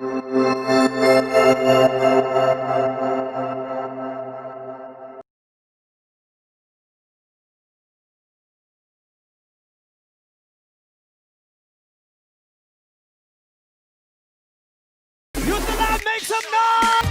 Youth Alive, make some noise!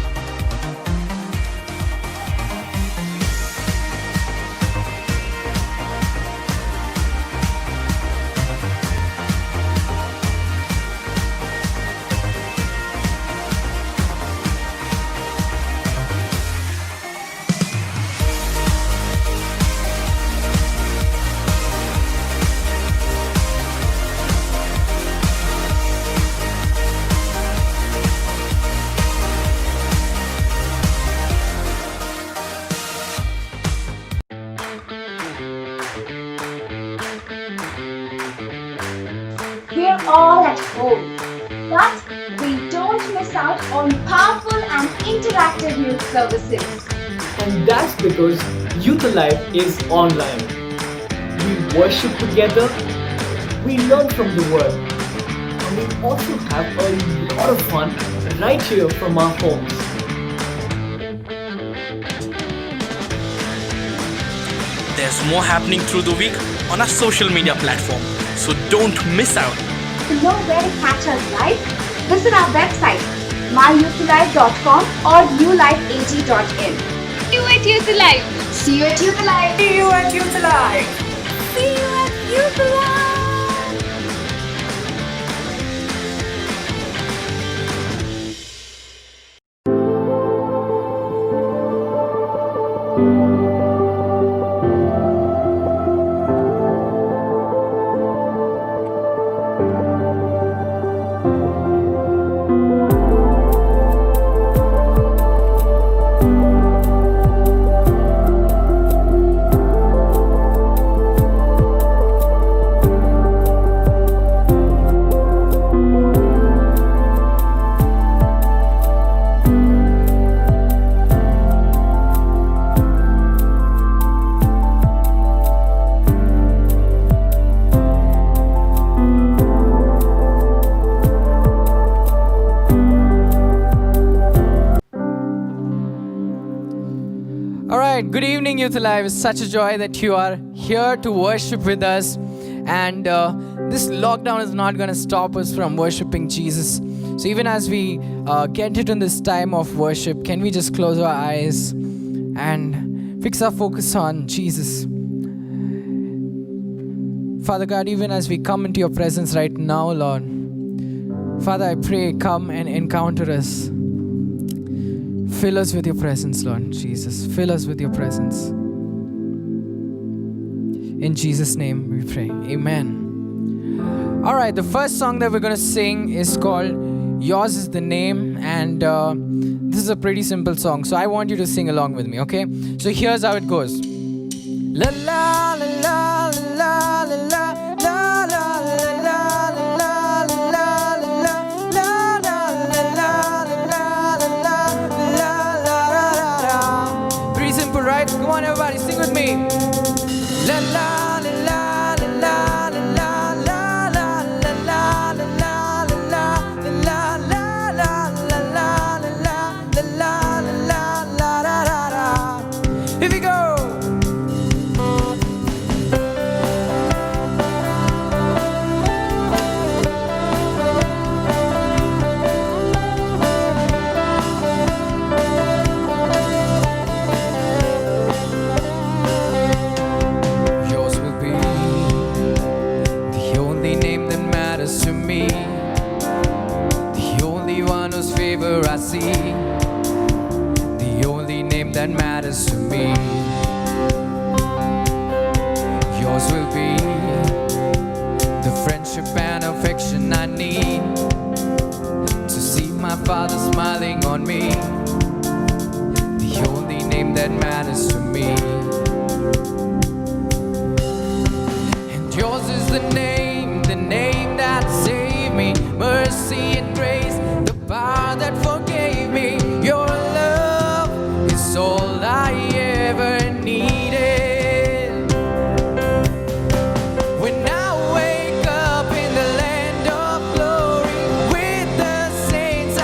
We're all at home, but we don't miss out on powerful and interactive youth services. And that's because Youth Alive is online. We worship together, we learn from the Word, and we also have a lot of fun right here from our homes. There's more happening through the week on our social media platform, so don't miss out. To know where to catch us live, visit our website myouthalive.com or newlifeag.in. See you at Youth Alive. See you at Youth Alive. See you at Youth Alive! See you at Youth Alive. All right, good evening, Youth Alive. It's such a joy that you are here to worship with us. And this lockdown is not going to stop us from worshiping Jesus. So even as we get into this time of worship, can we just close our eyes and fix our focus on Jesus? Father God, even as we come into your presence right now, Lord, Father, I pray, come and encounter us. Fill us with your presence, Lord Jesus. Fill us with your presence. In Jesus' name we pray. Amen. All right, the first song that we're going to sing is called Yours is the Name. And this is a pretty simple song. So I want you to sing along with me, okay? So here's how it goes. La la la la la la la. Come on, everybody, sing with me. La la la la la la la la la la la la la la. Here we go. I see the only name that matters to me. Yours will be the friendship and affection I need to see my Father smiling on me. The only name that matters to me. And yours is the name that saved me. Mercy and grace, the power that forgave me. Your love is all I ever needed. When I wake up in the land of glory with the saints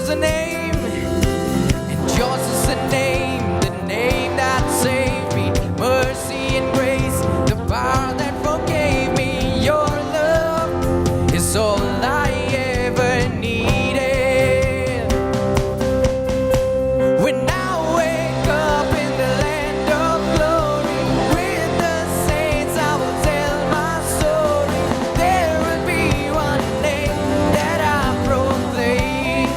is the name, and yours is the name that saved me. Mercy and grace, the power that forgave me. Your love is all I ever needed. When I wake up in the land of glory with the saints, I will tell my story. There will be one name that I proclaim.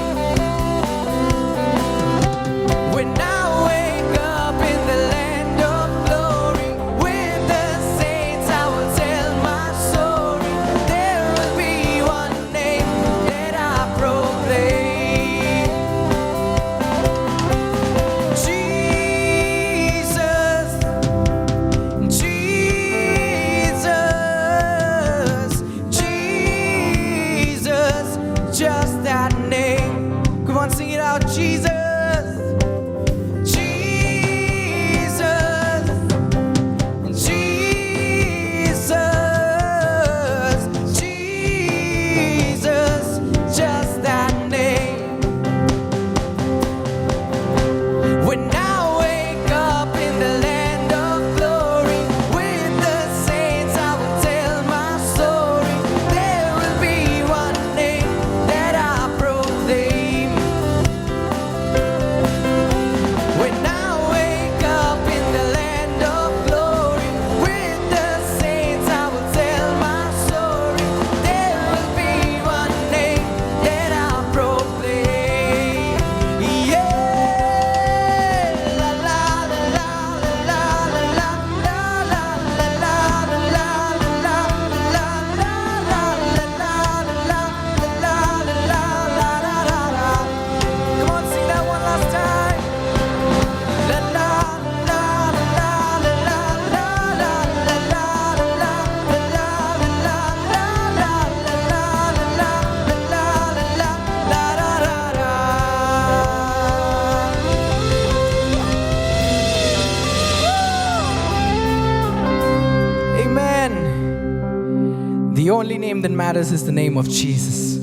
When I wake up in the land of glory with the saints, I will tell my story. There will be one name that I proclaim. Jesus, Jesus, just that name. Come on, sing it out, Jesus. Jesus, Jesus, Jesus, just that name. When I wake up in the land of glory with the saints, I will tell my story. There will be one name that I proclaim. When I wake up in the land of glory with the saints, I will tell my story. There will be one name that I proclaim. Yeah, la la la la la la la la la la la la la la. Come on, sing that one last time. La la la la la la la la la la la Amen. The only name that matters is the name of Jesus.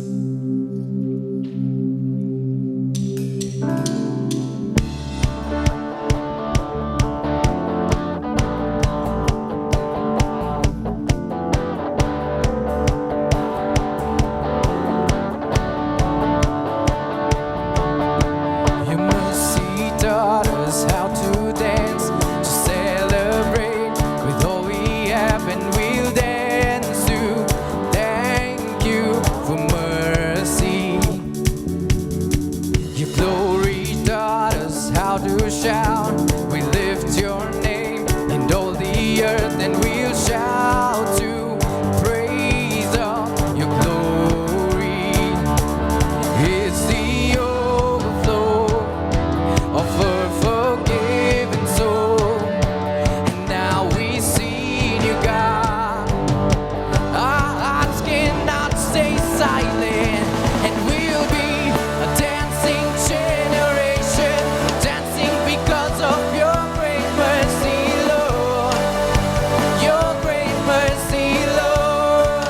Your mercy taught us how to dance, to celebrate with all we have, and we'll dance to thank you for mercy. Your glory taught us how to shout. We lift your name in all the earth, and we'll shout to praise of your glory. It's the overflow of a forgiven soul. And now we see you, God. Our hearts cannot stay silent, and we'll be a dancing generation, dancing because of your great mercy, Lord. Your great mercy, Lord.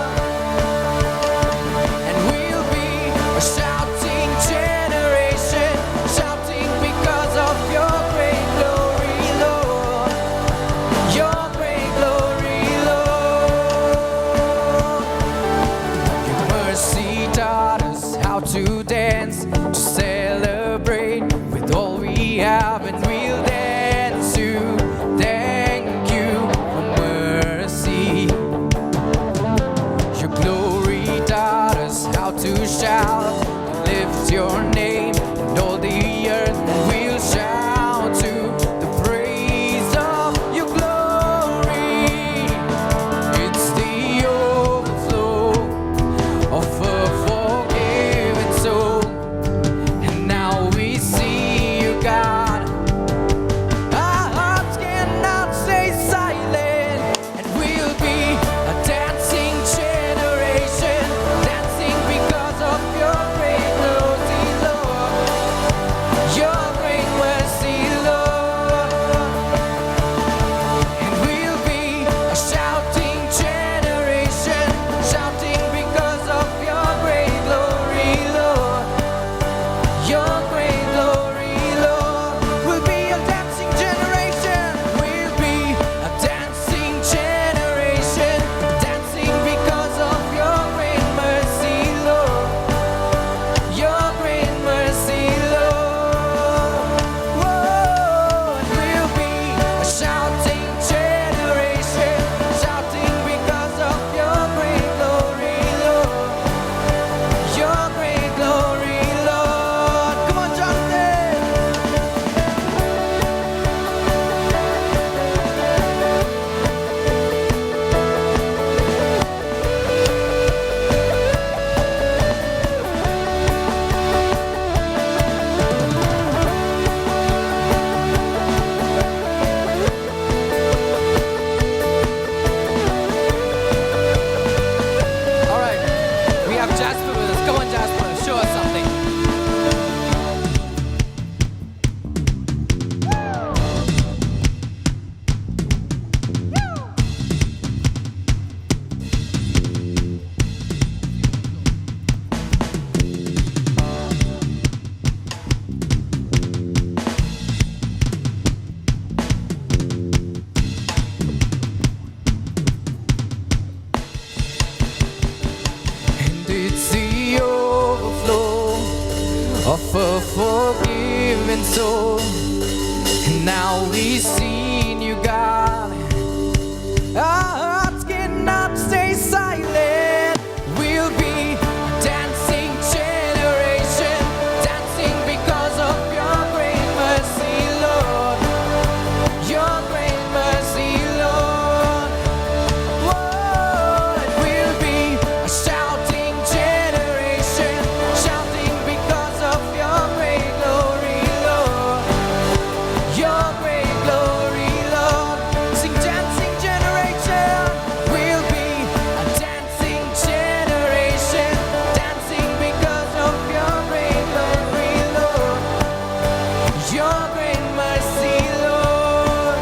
And we'll be a shouting generation, shouting because of your great glory, Lord. Your great glory, Lord. Your mercy taught us how to dance, to celebrate with all we have, and we'll dance to thank you for mercy. Your glory taught us how to shout, to lift your name in all the earth, and we'll shout to the praise of your glory. It's the overflow of a forgiven soul. And now we see you, God. Our hearts cannot stay silent, and we'll be a dancing generation, dancing because of your great mercy, Lord. a forgiven soul. And now we've seen you, God. Our hearts cannot stay silent. We'll be a dancing generation, dancing because of your great mercy, Lord. Your great mercy, Lord. Whoa, and we'll be a shouting generation, shouting because of your great glory, Lord. Your great glory, Lord. Sing dancing generation. We'll be a dancing generation, dancing because of your great glory, Lord. Your great mercy, Lord.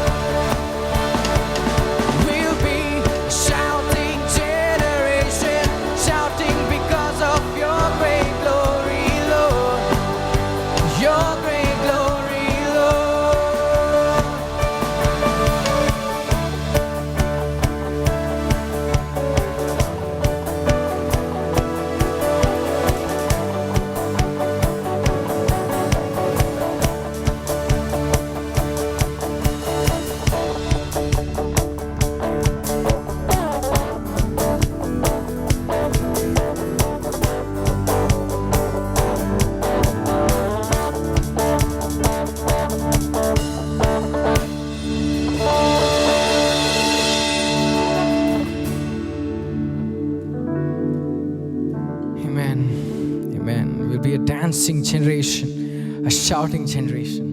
We'll be a shouting generation, shouting because of your great glory, Lord. Your great glory, Lord. Amen. Amen. We'll be a dancing generation, a shouting generation.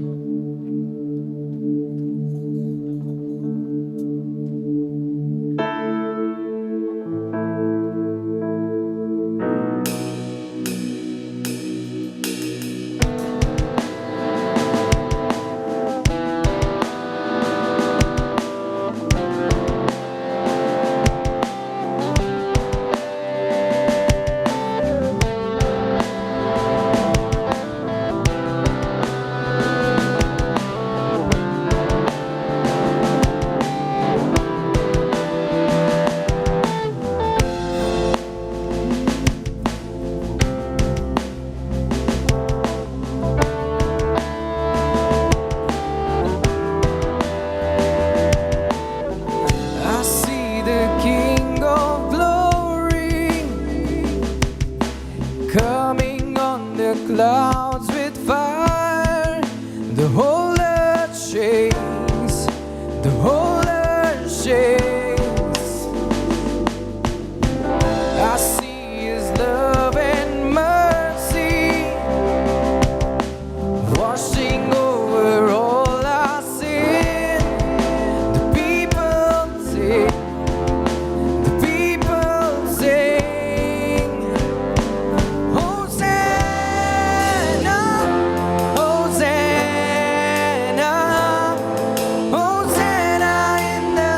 I see the King of Glory coming on the clouds with fire. The whole earth shakes. The whole earth shakes. I see His love and mercy washing over all our sin. The people sing, the people sing, Hosanna, Hosanna, Hosanna in the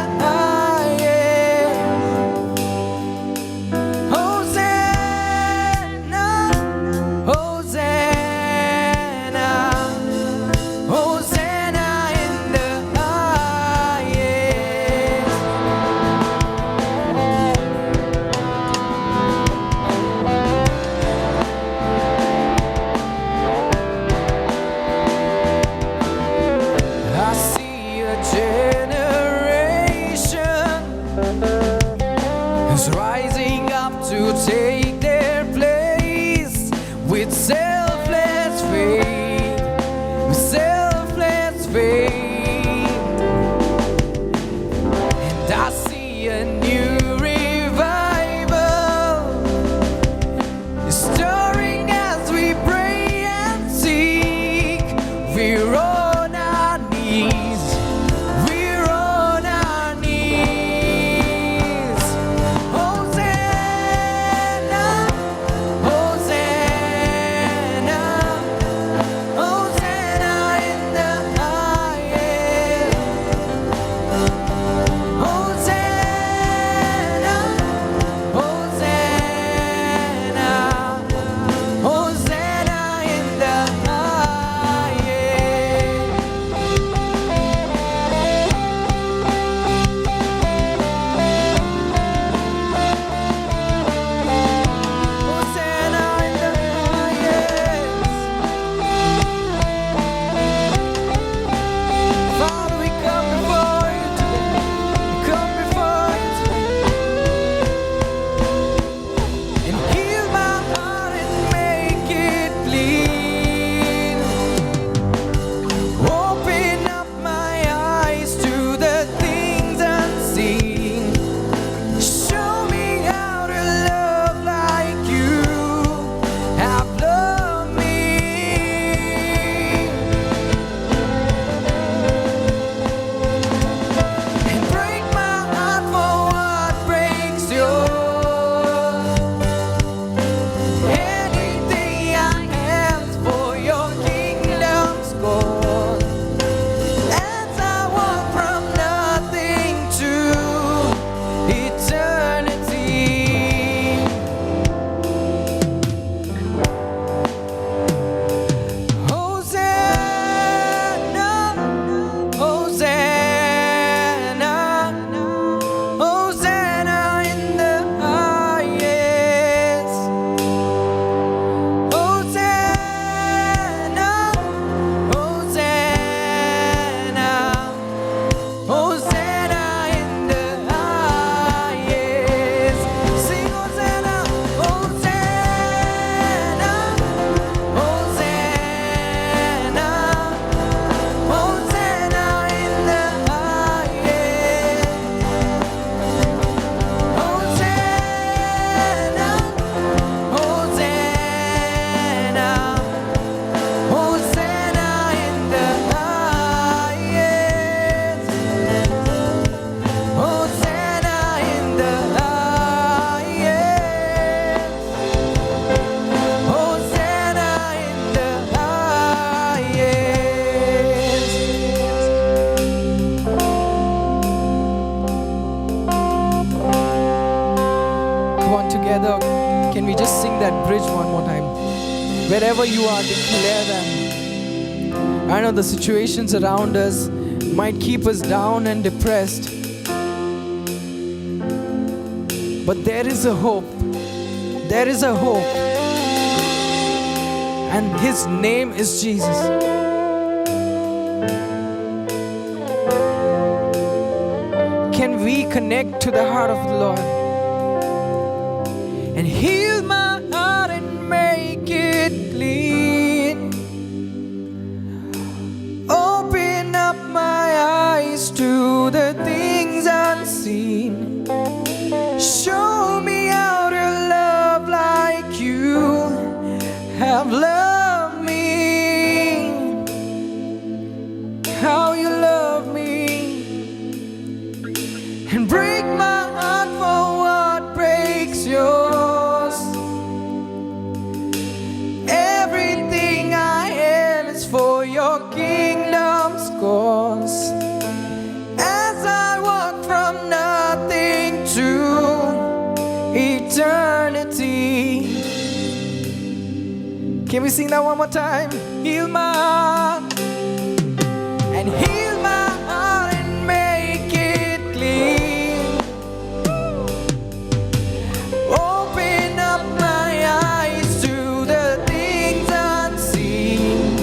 bridge one more time. Wherever you are, declare that. I know the situations around us might keep us down and depressed, but there is a hope. There is a hope. And His name is Jesus. Can we connect to the heart of the Lord and heal my heart and make it clean? Open up my eyes to the things unseen. Show me how to love like you have loved me. How you love me. And break my heart for what breaks yours. Everything I am is for your kingdom's cause. As I walk from nothing to eternity. Can we sing that one more time? Heal my heart and heal my heart and make it clean. Open up my eyes to the things unseen.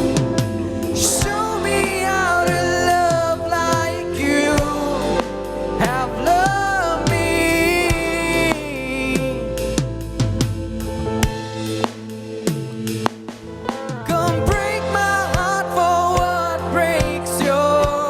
Show me how to love like you have loved me. Come break my heart for what breaks yours.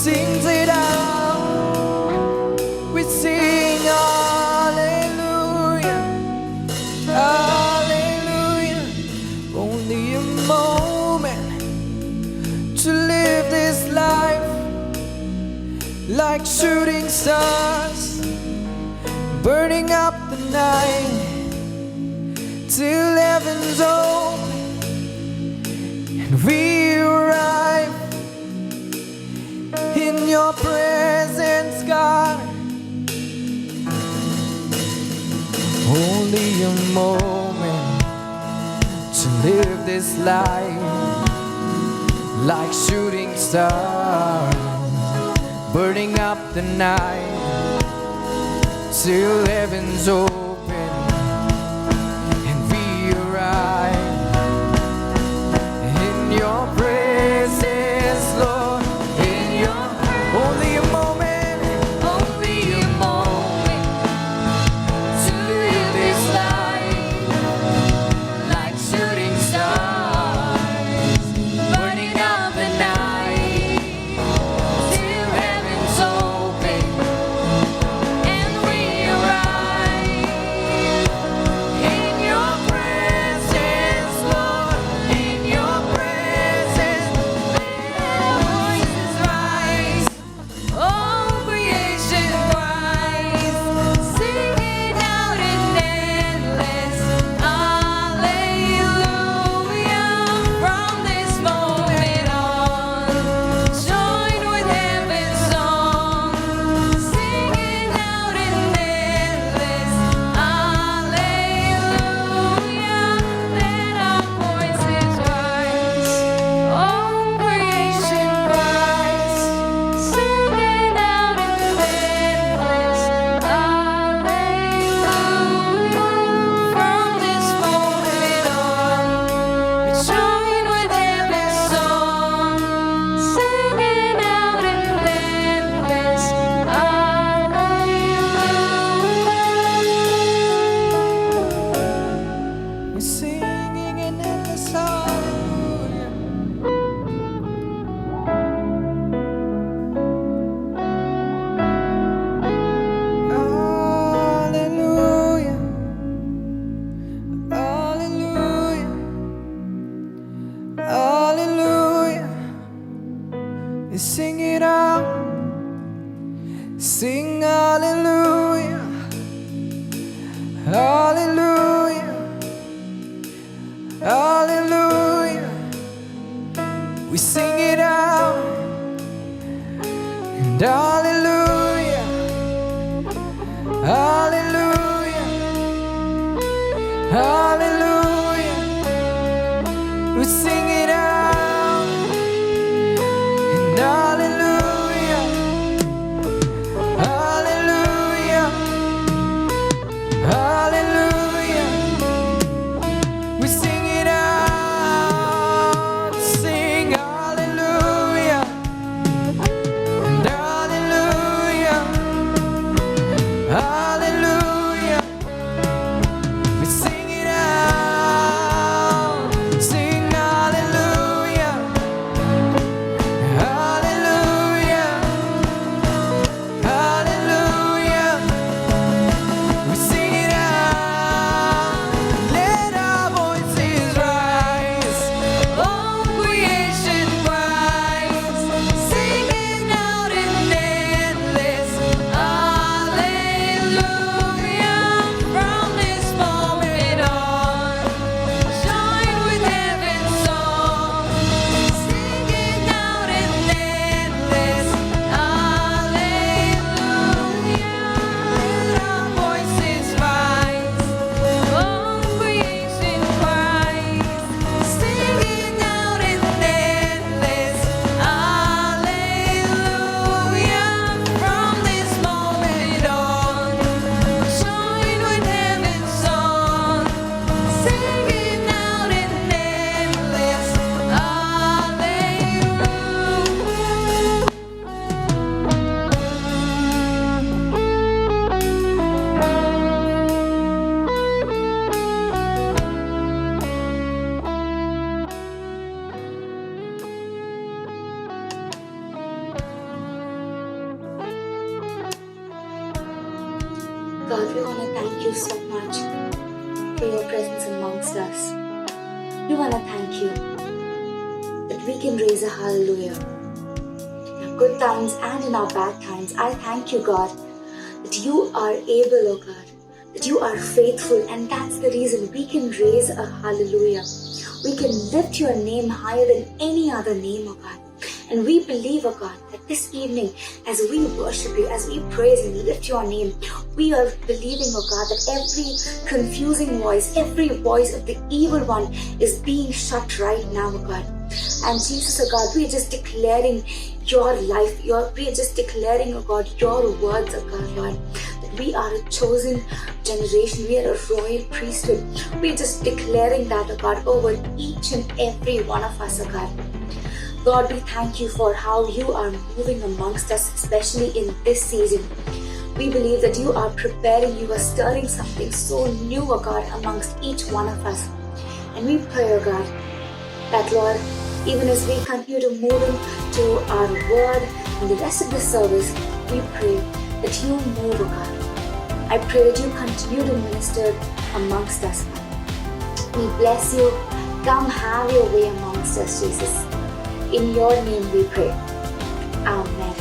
sings it out. We sing hallelujah, hallelujah. Only a moment to live this life like shooting stars, burning up the night till heaven's open and we arrive in your presence, God. Only a moment to live this life like shooting stars, burning up the night till heaven's open and we arrive in your presence, Lord. In your presence. Only a moment, only a moment to live this life like shooting stars, burning up the night till heaven's open and we arrive in your presence, Lord. In your presence, let our voices rise. All creation cries, singing out in endless hallelujah. From this moment on, join with heaven's song, singing out in endless hallelujah. Let our voices rise. All creation cries, singing out in endless hallelujah. From this moment on, we join with heaven's song, singing out in endless hallelujah. We're singing in endless hallelujah. Hallelujah, hallelujah, hallelujah. We sing it out, sing hallelujah, hallelujah, hallelujah. We sing it out, and hallelujah, hallelujah, hallelujah. We sing it out, and hallelujah, hallelujah, hallelujah. We sing it out, sing hallelujah, and hallelujah, hallelujah. We sing it out, sing hallelujah. thank you so much for your presence amongst us. We want to thank you that we can raise a hallelujah. In our good times and in our bad times, I thank you, God, that you are able, oh God, that you are faithful, and that's the reason we can raise a hallelujah. We can lift your name higher than any other name, oh God. And we believe, oh God, that this evening, as we worship you, as we praise and lift your name, we are believing, oh God, that every confusing voice, every voice of the evil one is being shut right now, oh God. And Jesus, oh God, we are just declaring your life, we are just declaring, oh God, your words, oh God, Lord. That we are a chosen generation, we are a royal priesthood. We are just declaring that, oh God, over each and every one of us, oh God. Lord, we thank you for how you are moving amongst us, especially in this season. We believe that you are preparing, you are stirring something so new, oh God, amongst each one of us. And we pray, oh God, that Lord, even as we continue to move into our word and the rest of the service, we pray that you move, oh God. I pray that you continue to minister amongst us. We bless you. Come have your way amongst us, Jesus. In your name we pray. Amen.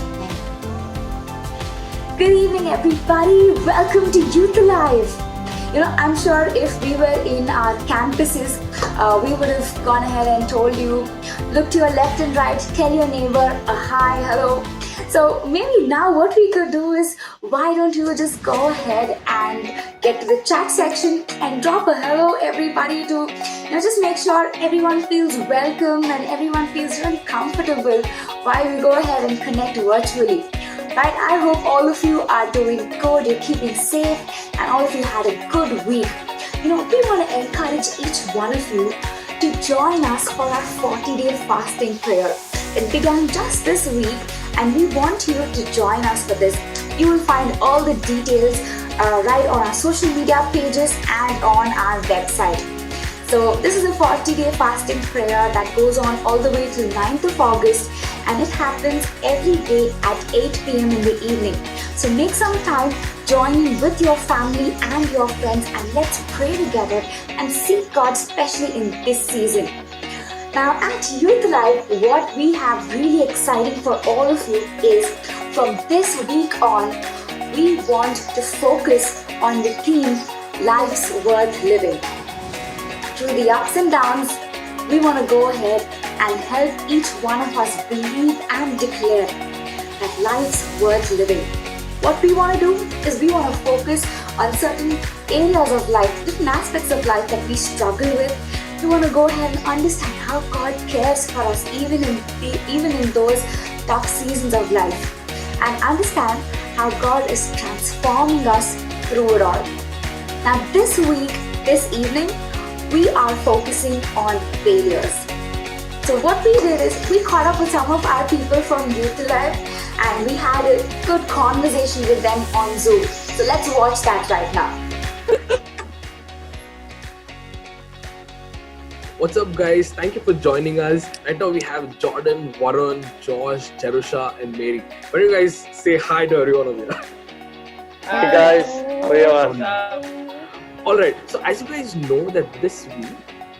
Good evening, everybody. Welcome to Youth Alive. I'm sure if we were in our campuses, we would have gone ahead and told you, look to your left and right, tell your neighbor a hi, hello. So maybe now what we could do is, why don't you just go ahead and get to the chat section and drop a hello, everybody, to just make sure everyone feels welcome and everyone feels really comfortable while we go ahead and connect virtually. Right? I hope all of you are doing good, you're keeping safe, and all of you had a good week. We want to encourage each one of you to join us for our 40-day fasting prayer. It began just this week, and we want you to join us for this. You will find all the details right on our social media pages and on our website. So this is a 40-day fasting prayer that goes on all the way till 9th of August, and it happens every day at 8 p.m. in the evening. So make some time, join in with your family and your friends, and let's pray together and seek God, especially in this season. Now at Youth Alive, what we have really exciting for all of you is, from this week on, we want to focus on the theme, Life's Worth Living. Through the ups and downs, we want to go ahead and help each one of us believe and declare that life's worth living. What we want to do is we want to focus on certain areas of life, different aspects of life that we struggle with. We want to go ahead and understand how God cares for us even in those tough seasons of life, and understand how God is transforming us through it all. Now this evening, we are focusing on failures. So what we did is we caught up with some of our people from Youth Alive, and we had a good conversation with them on Zoom. So let's watch that right now. What's up, guys? Thank you for joining us. Right now we have Jordan, Varun, Josh, Jerusha, and Mary. Why don't you guys say hi to everyone over here? Hey guys, how are you? Alright, so as you guys know that this week,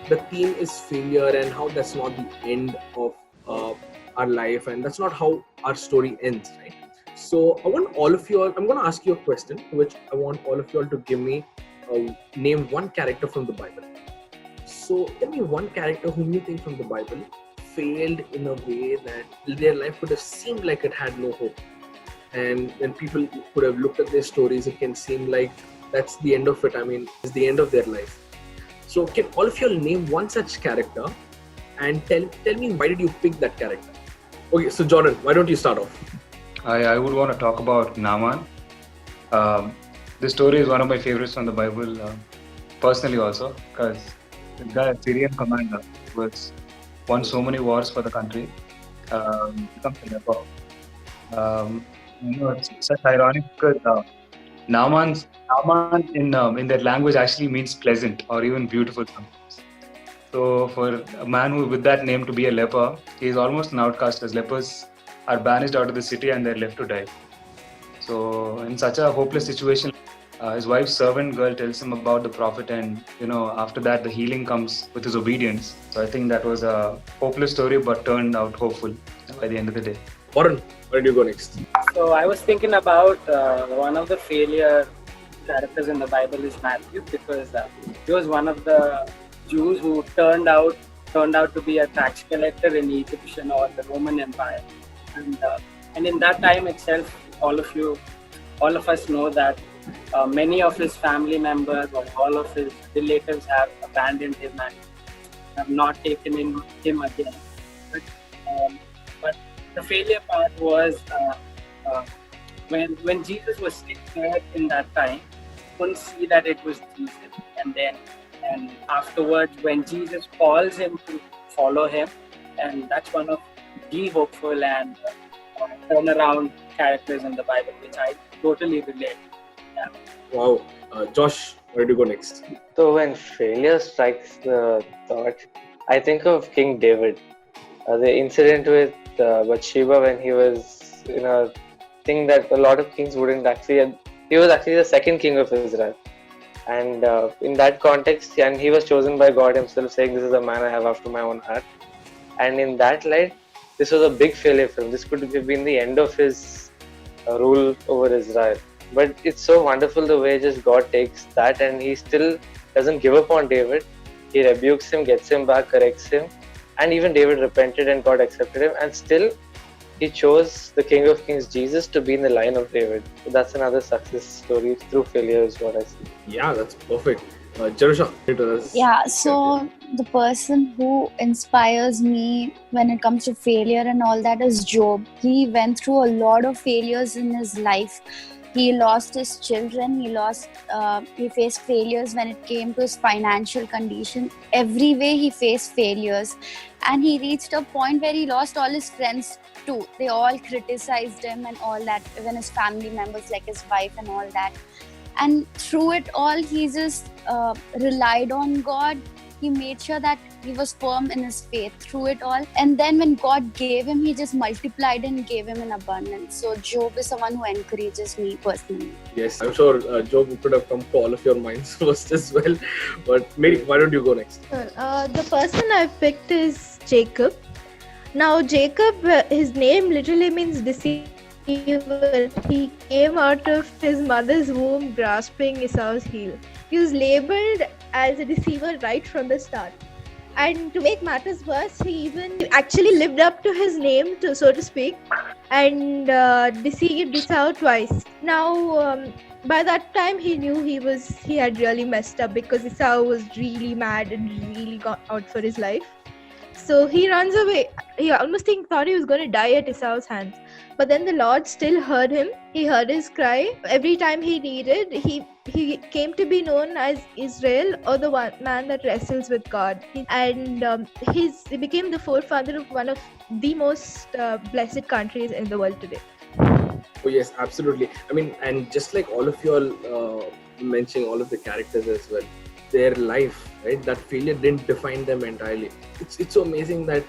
the theme is failure and how that's not the end of our life, and that's not how our story ends, right? So I want all of you all, I'm going to ask you a question, which I want all of you all to give me, name one character from the Bible. So tell me one character whom you think from the Bible failed in a way that their life could have seemed like it had no hope. And when people could have looked at their stories, it can seem like that's the end of it. I mean, it's the end of their life. So can all of you all name one such character and tell me, why did you pick that character? Okay, so Jordan, why don't you start off? I would want to talk about Naaman. This story is one of my favorites from the Bible, personally also, because the guy, Syrian commander, was won so many wars for the country. Becomes a leper. It's such ironic because Naaman in their language actually means pleasant or even beautiful sometimes. So for a man with that name to be a leper, he is almost an outcast, as lepers are banished out of the city and they're left to die. So in such a hopeless situation, his wife's servant girl tells him about the prophet, and after that the healing comes with his obedience. So I think that was a hopeless story but turned out hopeful by the end of the day. Warren, where do you go next? So I was thinking about one of the failure characters in the Bible is Matthew, because he was one of the Jews who turned out to be a tax collector in Egyptian or the Roman Empire, and in that time itself, all of us know that many of his family members or all of his relatives have abandoned him and have not taken him again. But the failure part was when Jesus was still there in that time, couldn't see that it was Jesus, and afterwards when Jesus calls him to follow him, and that's one of the hopeful and turnaround characters in the Bible, which I totally relate. Yeah. Wow. Josh, where do you go next? So when failure strikes the thought, I think of King David. The incident with Bathsheba, when he was in a thing that a lot of kings wouldn't actually. He was actually the second king of Israel, and in that context, and he was chosen by God Himself, saying, "This is a man I have after my own heart." And in that light, this was a big failure for him. This could have been the end of his rule over Israel. But it's so wonderful the way just God takes that, and He still doesn't give up on David. He rebukes him, gets him back, corrects him, and even David repented and God accepted him, and still He chose the King of Kings, Jesus, to be in the line of David. So that's another success story through failure is what I see. Yeah, that's perfect. Jerusha, Yeah, so the person who inspires me when it comes to failure and all that is Job. He went through a lot of failures in his life. He lost his children, he faced failures when it came to his financial condition. Every way he faced failures, and he reached a point where he lost all his friends too. They all criticized him and all that, even his family members like his wife and all that. And through it all, he just relied on God. He made sure that he was firm in his faith through it all. And then when God gave him, He just multiplied and gave him in abundance. So Job is someone who encourages me personally. Yes, I'm sure Job could have come to all of your minds first as well. But Mary, why don't you go next? The person I've picked is Jacob. Now Jacob, his name literally means deceiver. He came out of his mother's womb grasping Esau's heel. He was labeled as a deceiver right from the start. And to make matters worse, he even actually lived up to his name, so to speak, and deceived Esau twice. Now, by that time, he knew he had really messed up, because Esau was really mad and really got out for his life. So he runs away. He almost thought he was going to die at Esau's hands. But then the Lord still heard him. He heard his cry. Every time he needed, he came to be known as Israel, or the one man that wrestles with God. And he became the forefather of one of the most blessed countries in the world today. Oh yes, absolutely. I mean, and just like all of you all mentioning all of the characters as well, their life, right? That failure didn't define them entirely. It's so amazing that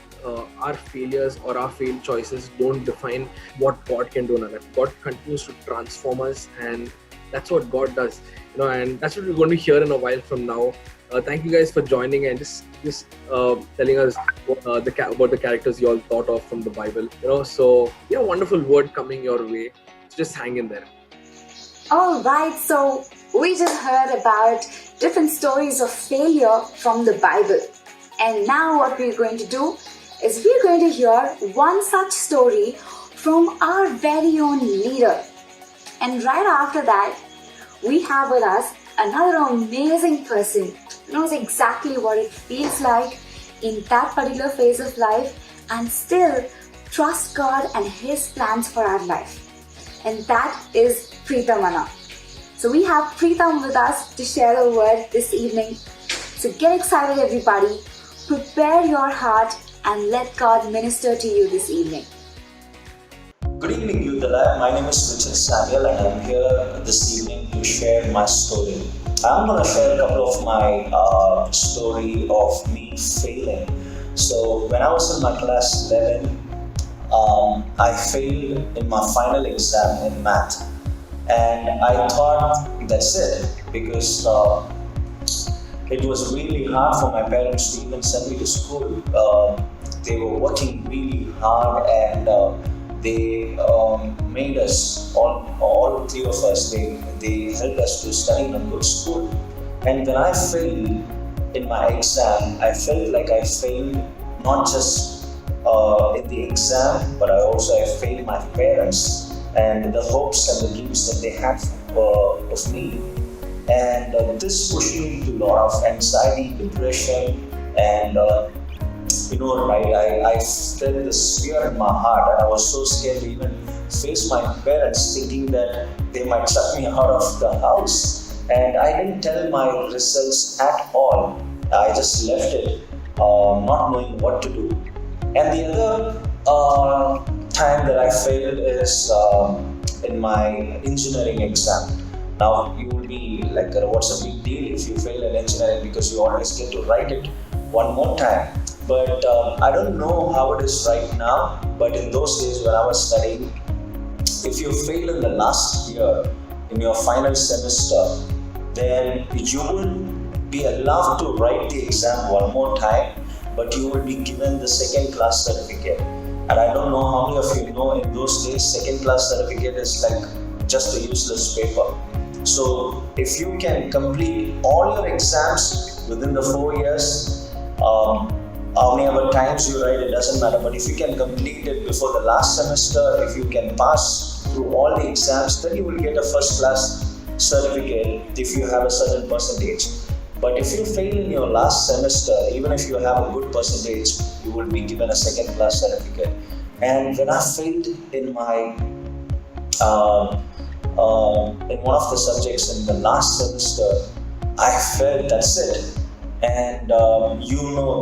our failures or our failed choices don't define what God can do in our life. God continues to transform us, and that's what God does. And that's what we're going to hear in a while from now. Thank you guys for joining and just telling us about the characters you all thought of from the Bible. So wonderful word coming your way. So just hang in there. Alright, so we just heard about different stories of failure from the Bible. And now what we're going to do is we're going to hear one such story from our very own leader. And right after that, we have with us another amazing person who knows exactly what it feels like in that particular phase of life and still trust God and His plans for our life. And that is Preetham Anna. So we have Preetham with us to share a word this evening. So get excited, everybody. Prepare your heart and let God minister to you this evening. Good evening, Youth Alive. My name is Richard Samuel, and I'm here this evening to share my story. I'm going to share a couple of my story of me failing. So when I was in my class 11, I failed in my final exam in math. And I thought that's it, because it was really hard for my parents to even send me to school. They were working really hard, and they made us, all three of us, they helped us to study in a good school. And when I failed in my exam, I felt like I failed not just in the exam, but I failed my parents and the hopes and the dreams that they had of me. And this pushed me into a lot of anxiety, depression, and I felt this fear in my heart, and I was so scared to even face my parents, thinking that they might chuck me out of the house. And I didn't tell my results at all. I just left it, not knowing what to do. And the other time that I failed is in my engineering exam. Now you will be like, what's a big deal if you fail in engineering, because you always get to write it one more time. But I don't know how it is right now, but in those days when I was studying, if you fail in the last year, in your final semester, then you will be allowed to write the exam one more time, but you will be given the second class certificate. And I don't know how many of you know, in those days, second class certificate is like just a useless paper. So if you can complete all your exams within the 4 years, how many other times you write, it doesn't matter. But if you can complete it before the last semester, if you can pass through all the exams, then you will get a first class certificate if you have a certain percentage. But if you fail in your last semester, even if you have a good percentage, you will be given a second class certificate. And when I failed in my in one of the subjects in the last semester, I felt that's it. And you know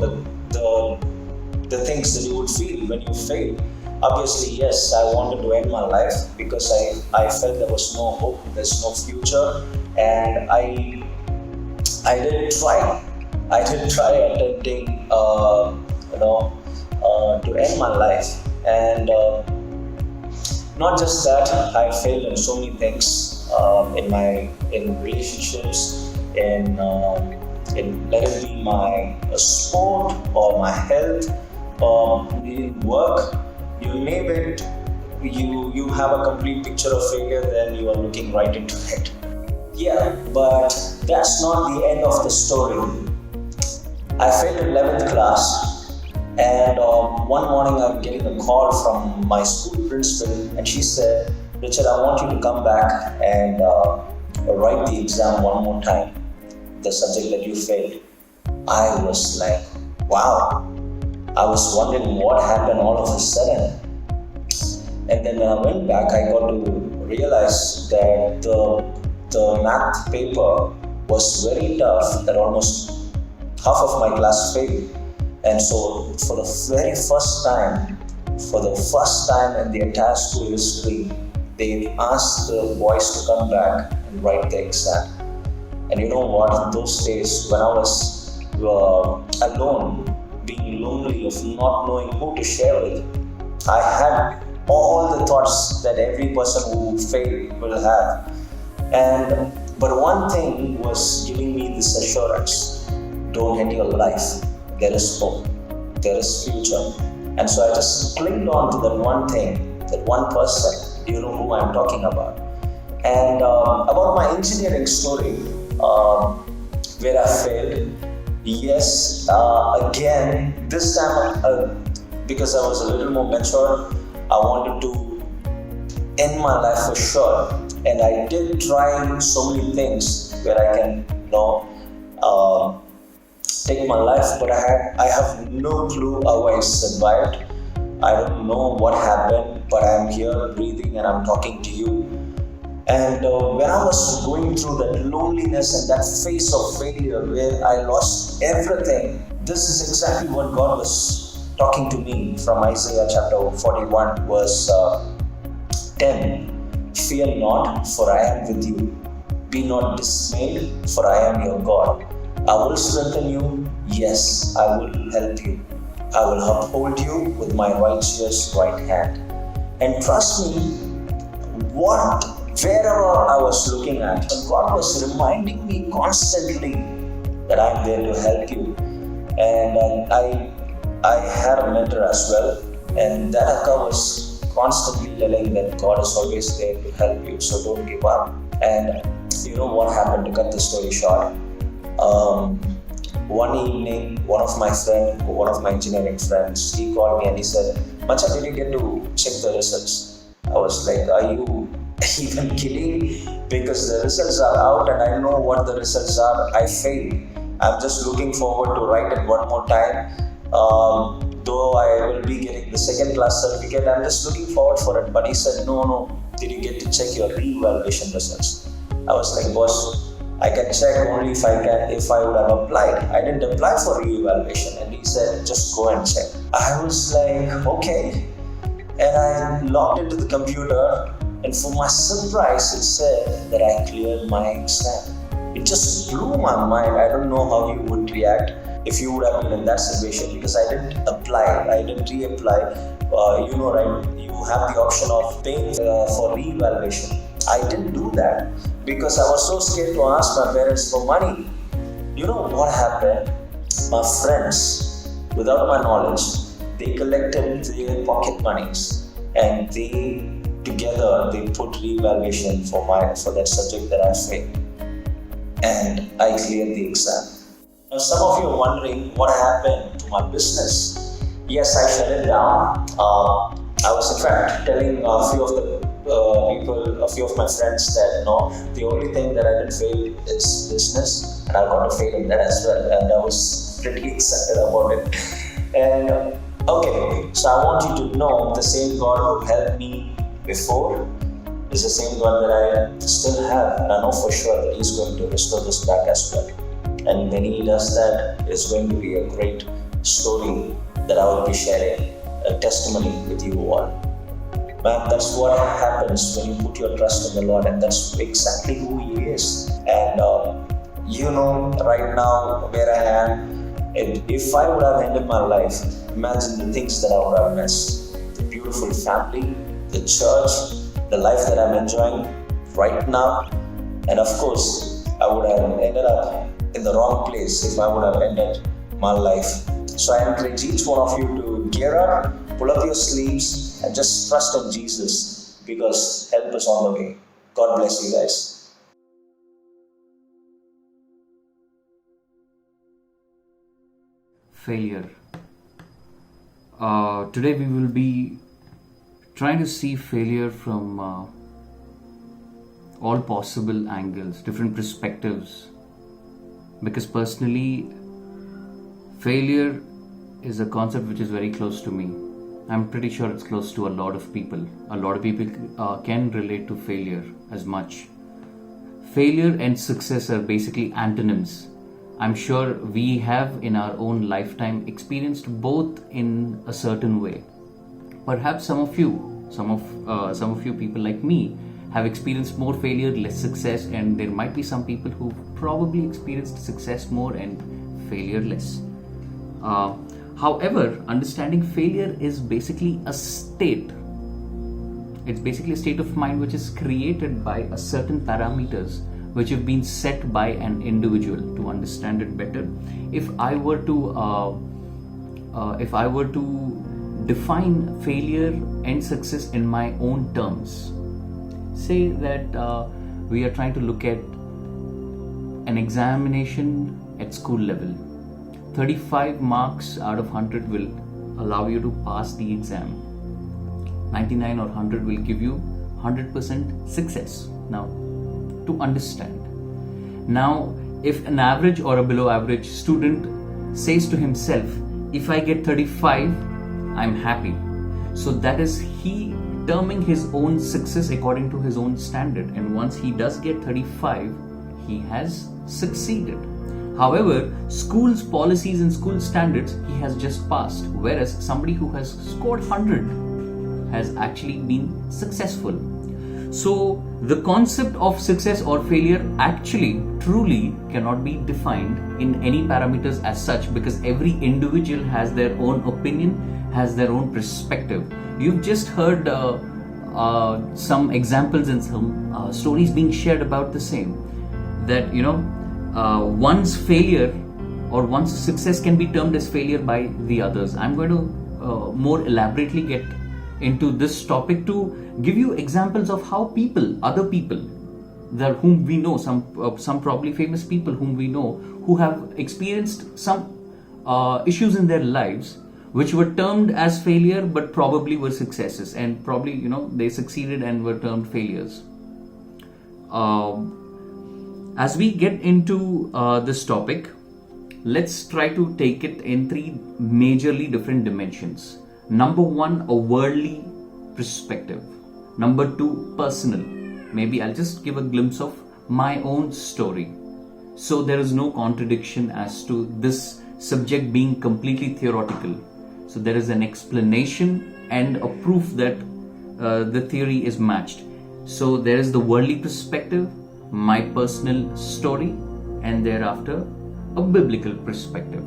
the things that you would feel when you fail. Obviously, yes, I wanted to end my life because I felt there was no hope, there's no future, and I did try. I did try attempting, to end my life, and not just that, I failed in so many things in relationships, in let it be my sport or my health, in work. You name it, you have a complete picture of failure, then you are looking right into it. Yeah, but that's not the end of the story. I failed in 11th class, and one morning I'm getting a call from my school principal, and she said, "Richard, I want you to come back and write the exam one more time, the subject that you failed." I was like, wow. I was wondering what happened all of a sudden. And then when I went back, I got to realize that the math paper was very tough, that almost half of my class failed. And so for the first time in the entire school history, they asked the boys to come back and write the exam. And you know what? Those days when I was alone, being lonely, of not knowing who to share with, I had all the thoughts that every person who failed will have. But one thing was giving me this assurance: don't end your life. There is hope. There is future. And so I just clinged on to that one thing, that one person. You know who I'm talking about. And about my engineering story, where I failed. Yes, again, this time, because I was a little more mature, I wanted to end my life for sure. And I did try so many things where I can, take my life, but I have no clue how I survived. I don't know what happened, but I'm here breathing and I'm talking to you. And when I was going through that loneliness and that phase of failure where I lost everything, this is exactly what God was talking to me from Isaiah chapter 41 verse 10. "Fear not, for I am with you. Be not dismayed, for I am your God. I will strengthen you. Yes, I will help you. I will uphold you with my righteous right hand." And trust me, what wherever I was looking at, and God was reminding me constantly that I'm there to help you. And I had a mentor as well, and that Akka was constantly telling that God is always there to help you, so don't give up. And you know what happened, to cut the story short. One evening, one of my engineering friends, he called me and he said, "Macha, did you get to check the results?" I was like, "Are you even kidding? Because the results are out and I know what the results are. I failed. I'm just looking forward to write it one more time. Though I will be getting the second class certificate, I'm just looking forward for it." But he said, no, did you get to check your re-evaluation results? I was like, "Boss, I can check only if I would have applied. I didn't apply for re-evaluation." And he said, "Just go and check." I was like, okay. And I logged into the computer, and for my surprise, it said that I cleared my exam. It just blew my mind. I don't know how you would react if you would have been in that situation, because I didn't apply, I didn't reapply. Right? You have the option of paying for re-evaluation. I didn't do that because I was so scared to ask my parents for money. You know what happened? My friends, without my knowledge, they collected their pocket monies and they put re-evaluation for that subject that I failed. And I cleared the exam. Now some of you are wondering what happened to my business. Yes, I shut it down. I was in fact telling a few of my friends that the only thing that I didn't fail is business, and I got to fail in that as well, and I was pretty excited about it. And okay, so I want you to know the same God who helped me before is the same God that I still have, and I know for sure that He's going to restore this back as well. And when He does that, it's going to be a great story that I will be sharing, a testimony with you all. Man, that's what happens when you put your trust in the Lord, and that's exactly who He is. And right now where I am, and if I would have ended my life, imagine the things that I would have missed. The beautiful family, the church, the life that I'm enjoying right now, and of course, I would have ended up in the wrong place if I would have ended my life. So I encourage each one of you to gear up, pull up your sleeves, and just trust in Jesus, because help is on the way. God bless you guys. Failure. Today we will be trying to see failure from all possible angles, different perspectives. Because personally, failure is a concept which is very close to me. I'm pretty sure it's close to a lot of people. A lot of people can relate to failure as much. Failure and success are basically antonyms. I'm sure we have in our own lifetime experienced both in a certain way. Perhaps some of you people like me have experienced more failure, less success, and there might be some people who probably experienced success more and failure less. However, understanding failure is basically a state. It's basically a state of mind which is created by a certain parameters which have been set by an individual. To understand it better, if I were to define failure and success in my own terms, say that we are trying to look at an examination at school level. 35 marks out of 100 will allow you to pass the exam. 99 or 100 will give you 100% success. Now, to understand. Now, if an average or a below average student says to himself, if I get 35, I'm happy. So that is he terming his own success according to his own standard. And once he does get 35, he has succeeded. However, school's policies and school standards, he has just passed. Whereas somebody who has scored 100 has actually been successful. So the concept of success or failure actually truly cannot be defined in any parameters as such, because every individual has their own opinion, has their own perspective. You've just heard some examples and some stories being shared about the same. That one's failure or one's success can be termed as failure by the others. I'm going to more elaborately get into this topic to give you examples of how other people, that whom we know, some probably famous people whom we know, who have experienced some issues in their lives which were termed as failure but probably were successes, and probably they succeeded and were termed failures. As we get into this topic, let's try to take it in three majorly different dimensions. Number one, a worldly perspective. Number two, personal. Maybe I'll just give a glimpse of my own story, so there is no contradiction as to this subject being completely theoretical. So there is an explanation and a proof that the theory is matched. So there is the worldly perspective, my personal story, and thereafter a biblical perspective.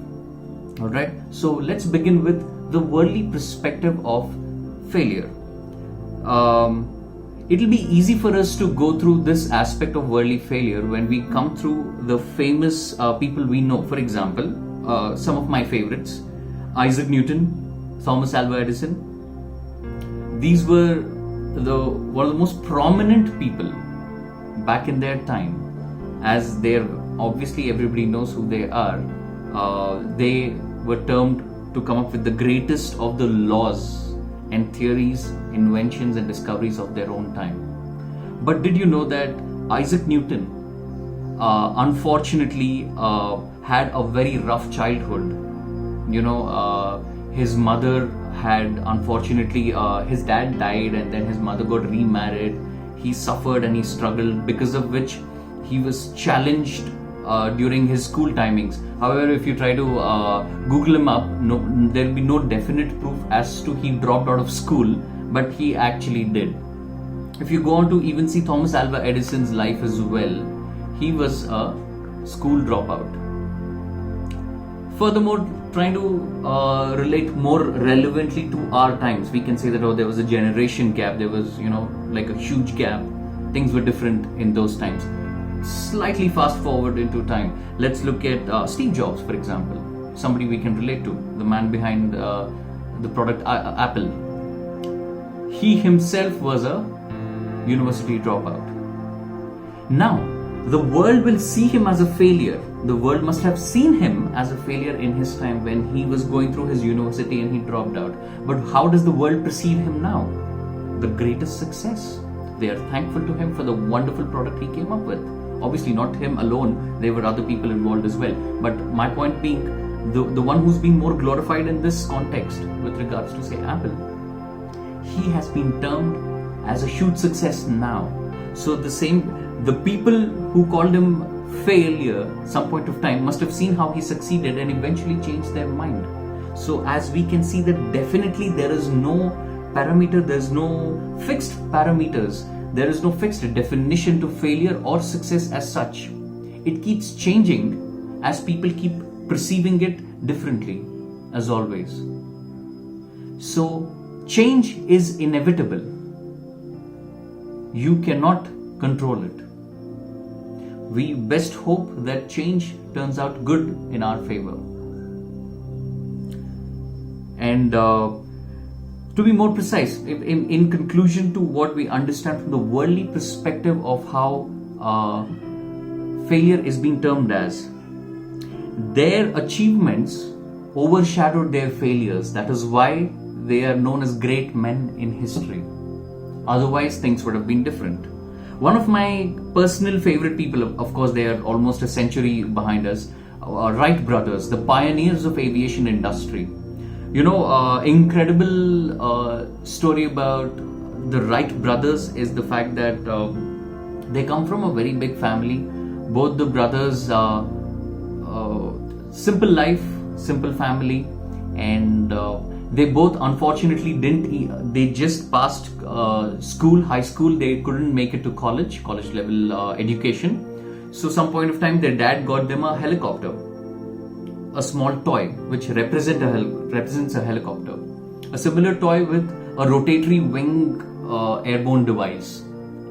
Alright, so let's begin with the worldly perspective of failure. It'll be easy for us to go through this aspect of worldly failure when we come through the famous people we know. For example, some of my favorites: Isaac Newton, Thomas Alva Edison. These were one of the most prominent people back in their time, as they're obviously everybody knows who they are. They were termed to come up with the greatest of the laws and theories, inventions and discoveries of their own time. But did you know that Isaac Newton unfortunately had a very rough childhood? His mother had, unfortunately, his dad died and then his mother got remarried. He suffered and he struggled, because of which he was challenged during his school timings. However, if you try to Google him up, there will be no definite proof as to he dropped out of school, but he actually did. If you go on to even see Thomas Alva Edison's life as well, he was a school dropout. Furthermore, trying to relate more relevantly to our times, we can say that there was a generation gap. There was like a huge gap. Things were different in those times. Slightly fast forward into time, let's look at Steve Jobs, for example, somebody we can relate to, the man behind the product Apple. He himself was a university dropout. Now, the world will see him as a failure. The world must have seen him as a failure in his time when he was going through his university and he dropped out. But how does the world perceive him now? The greatest success. They are thankful to him for the wonderful product he came up with. Obviously not him alone, there were other people involved as well. But my point being, the one who's being more glorified in this context with regards to say Apple, he has been termed as a huge success now. So the people who called him failure some point of time must have seen how he succeeded and eventually changed their mind. So as we can see that definitely there is no parameter, there's no fixed parameters, there is no fixed definition to failure or success as such. It keeps changing as people keep perceiving it differently, as always. So change is inevitable. You cannot control it. We best hope that change turns out good in our favor. And to be more precise, in conclusion to what we understand from the worldly perspective of how failure is being termed as, their achievements overshadowed their failures. That is why they are known as great men in history. Otherwise, things would have been different. One of my personal favorite people, of course, they are almost a century behind us, Wright brothers, the pioneers of aviation industry. Incredible story about the Wright brothers is the fact that they come from a very big family. Both the brothers, simple life, simple family, and they both unfortunately they just passed high school. They couldn't make it to college level education. So some point of time their dad got them a helicopter, a small toy which represents a helicopter, a similar toy with a rotatory wing airborne device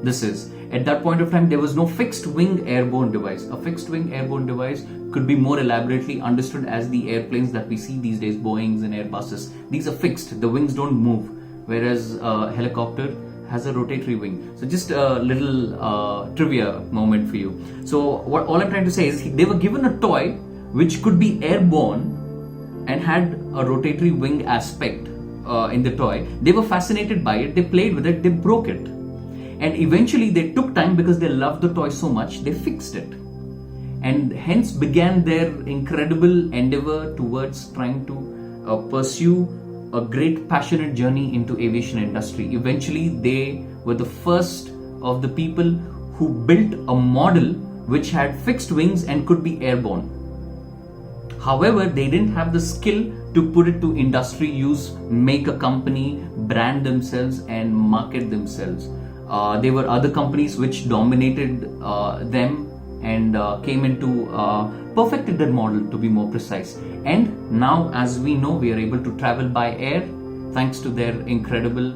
this is. At that point of time, there was no fixed wing airborne device. A fixed wing airborne device could be more elaborately understood as the airplanes that we see these days, Boeings and Airbuses. These are fixed, the wings don't move, whereas a helicopter has a rotatory wing. So just a little trivia moment for you. So all I'm trying to say is they were given a toy which could be airborne and had a rotatory wing aspect in the toy. They were fascinated by it, they played with it, they broke it. And eventually they took time because they loved the toy so much, they fixed it. And hence began their incredible endeavor towards trying to pursue a great passionate journey into aviation industry. Eventually they were the first of the people who built a model which had fixed wings and could be airborne. However, they didn't have the skill to put it to industry use, make a company, brand themselves and market themselves. There were other companies which dominated them and came into perfected that model, to be more precise. And now, as we know, we are able to travel by air thanks to their incredible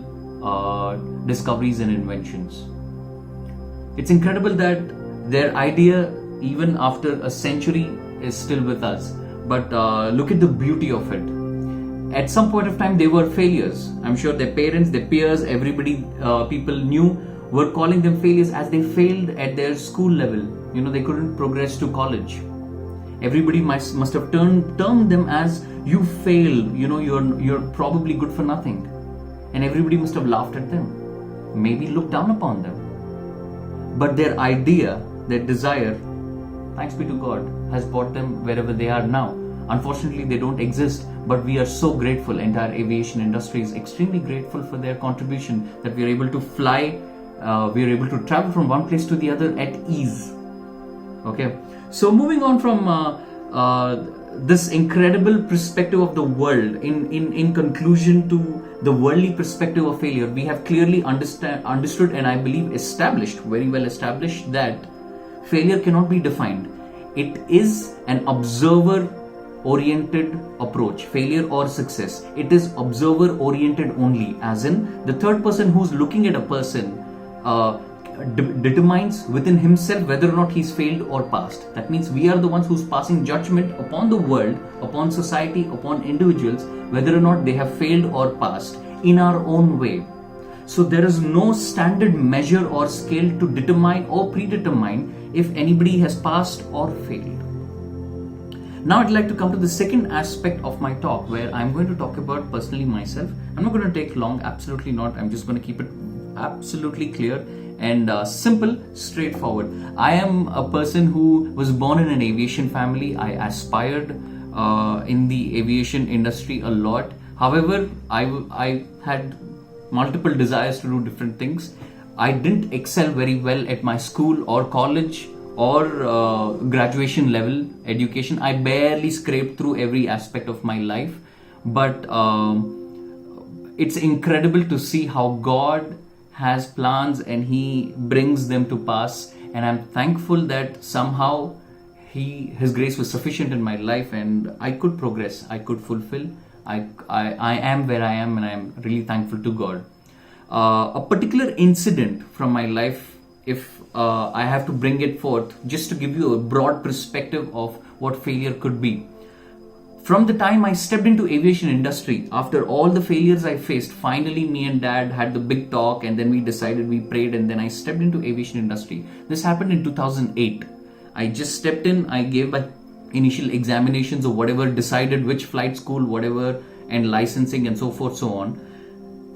discoveries and inventions. It's incredible that their idea, even after a century, is still with us. But look at the beauty of it. At some point of time, they were failures. I'm sure their parents, their peers, everybody, people knew, were calling them failures as they failed at their school level. You know, they couldn't progress to college. Everybody must have termed them as, you fail, you know, you're probably good for nothing. And everybody must have laughed at them, maybe looked down upon them. But their idea, their desire, thanks be to God, has brought them wherever they are now. Unfortunately, they don't exist, but we are so grateful. Entire aviation industry is extremely grateful for their contribution, that we are able to fly, we are able to travel from one place to the other at ease. Okay, so moving on from this incredible perspective of the world, in conclusion to the worldly perspective of failure, we have clearly understood and I believe established, very well established, that failure cannot be defined. It is an observer oriented approach, failure or success. It is observer oriented only, as in the third person who's looking at a person determines within himself whether or not he's failed or passed. That means we are the ones who's passing judgment upon the world, upon society, upon individuals, whether or not they have failed or passed in our own way. So there is no standard measure or scale to determine or predetermine if anybody has passed or failed. Now I'd like to come to the second aspect of my talk, where I'm going to talk about personally myself. I'm not going to take long, absolutely not. I'm just going to keep it absolutely clear and simple, straightforward. I am a person who was born in an aviation family. I aspired in the aviation industry a lot. However, I had multiple desires to do different things. I didn't excel very well at my school or college or graduation level education. I barely scraped through every aspect of my life. But it's incredible to see how God has plans and He brings them to pass. And I'm thankful that somehow His grace was sufficient in my life and I could progress, I could fulfill. I am where I am, and I'm really thankful to God. A particular incident from my life, if I have to bring it forth, just to give you a broad perspective of what failure could be. From the time I stepped into aviation industry, after all the failures I faced, finally me and Dad had the big talk, and then we decided, we prayed, and then I stepped into aviation industry. This happened in 2008. I just stepped in, I gave my initial examinations or whatever, decided which flight school, whatever, and licensing and so forth, so on.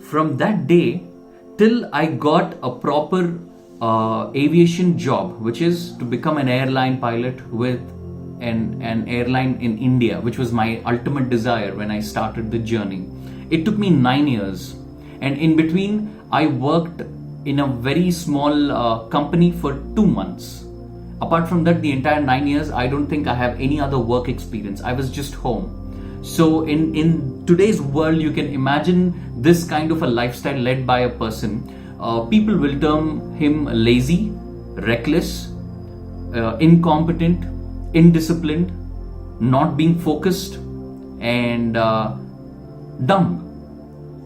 From that day till I got a proper aviation job, which is to become an airline pilot with an airline in India, which was my ultimate desire when I started the journey. It took me 9 years, and in between I worked in a very small company for 2 months. Apart from that, the entire 9 years, I don't think I have any other work experience. I was just home. So in today's world, you can imagine this kind of a lifestyle led by a person. People will term him lazy, reckless, incompetent, indisciplined, not being focused, and dumb.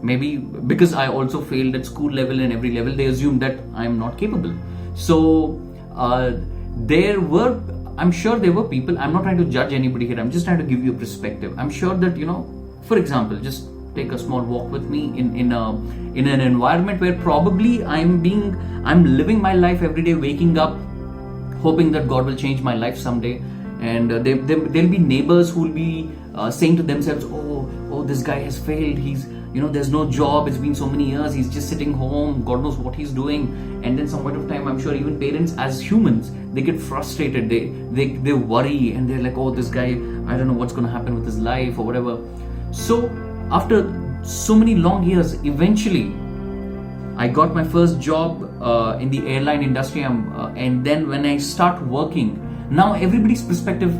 Maybe because I also failed at school level and every level, they assumed that I'm not capable. So I'm sure there were people, I'm not trying to judge anybody here, I'm just trying to give you a perspective. I'm sure that, for example, just take a small walk with me in an environment where probably I'm living my life every day, waking up, hoping that God will change my life someday. And there'll be neighbors who will be saying to themselves, oh, this guy has failed. He's, there's no job. It's been so many years. He's just sitting home. God knows what he's doing. And then some point of time, I'm sure even parents as humans, they get frustrated. They worry and they're like, oh, this guy, I don't know what's going to happen with his life or whatever. So after so many long years, eventually I got my first job in the airline industry. And then when I start working, now everybody's perspective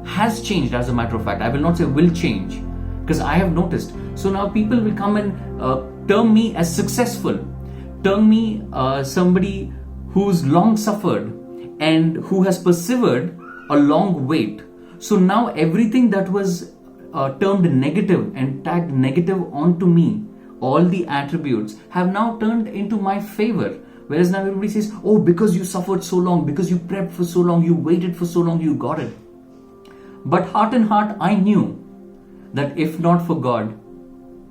has changed. As a matter of fact, I will not say will change, because I have noticed. So now people will come and term me as successful, term me somebody who's long suffered and who has persevered a long wait. So now everything that was termed negative and tagged negative onto me, all the attributes have now turned into my favor. Whereas now everybody says, oh, because you suffered so long, because you prepped for so long, you waited for so long, you got it. But heart in heart, I knew that if not for God,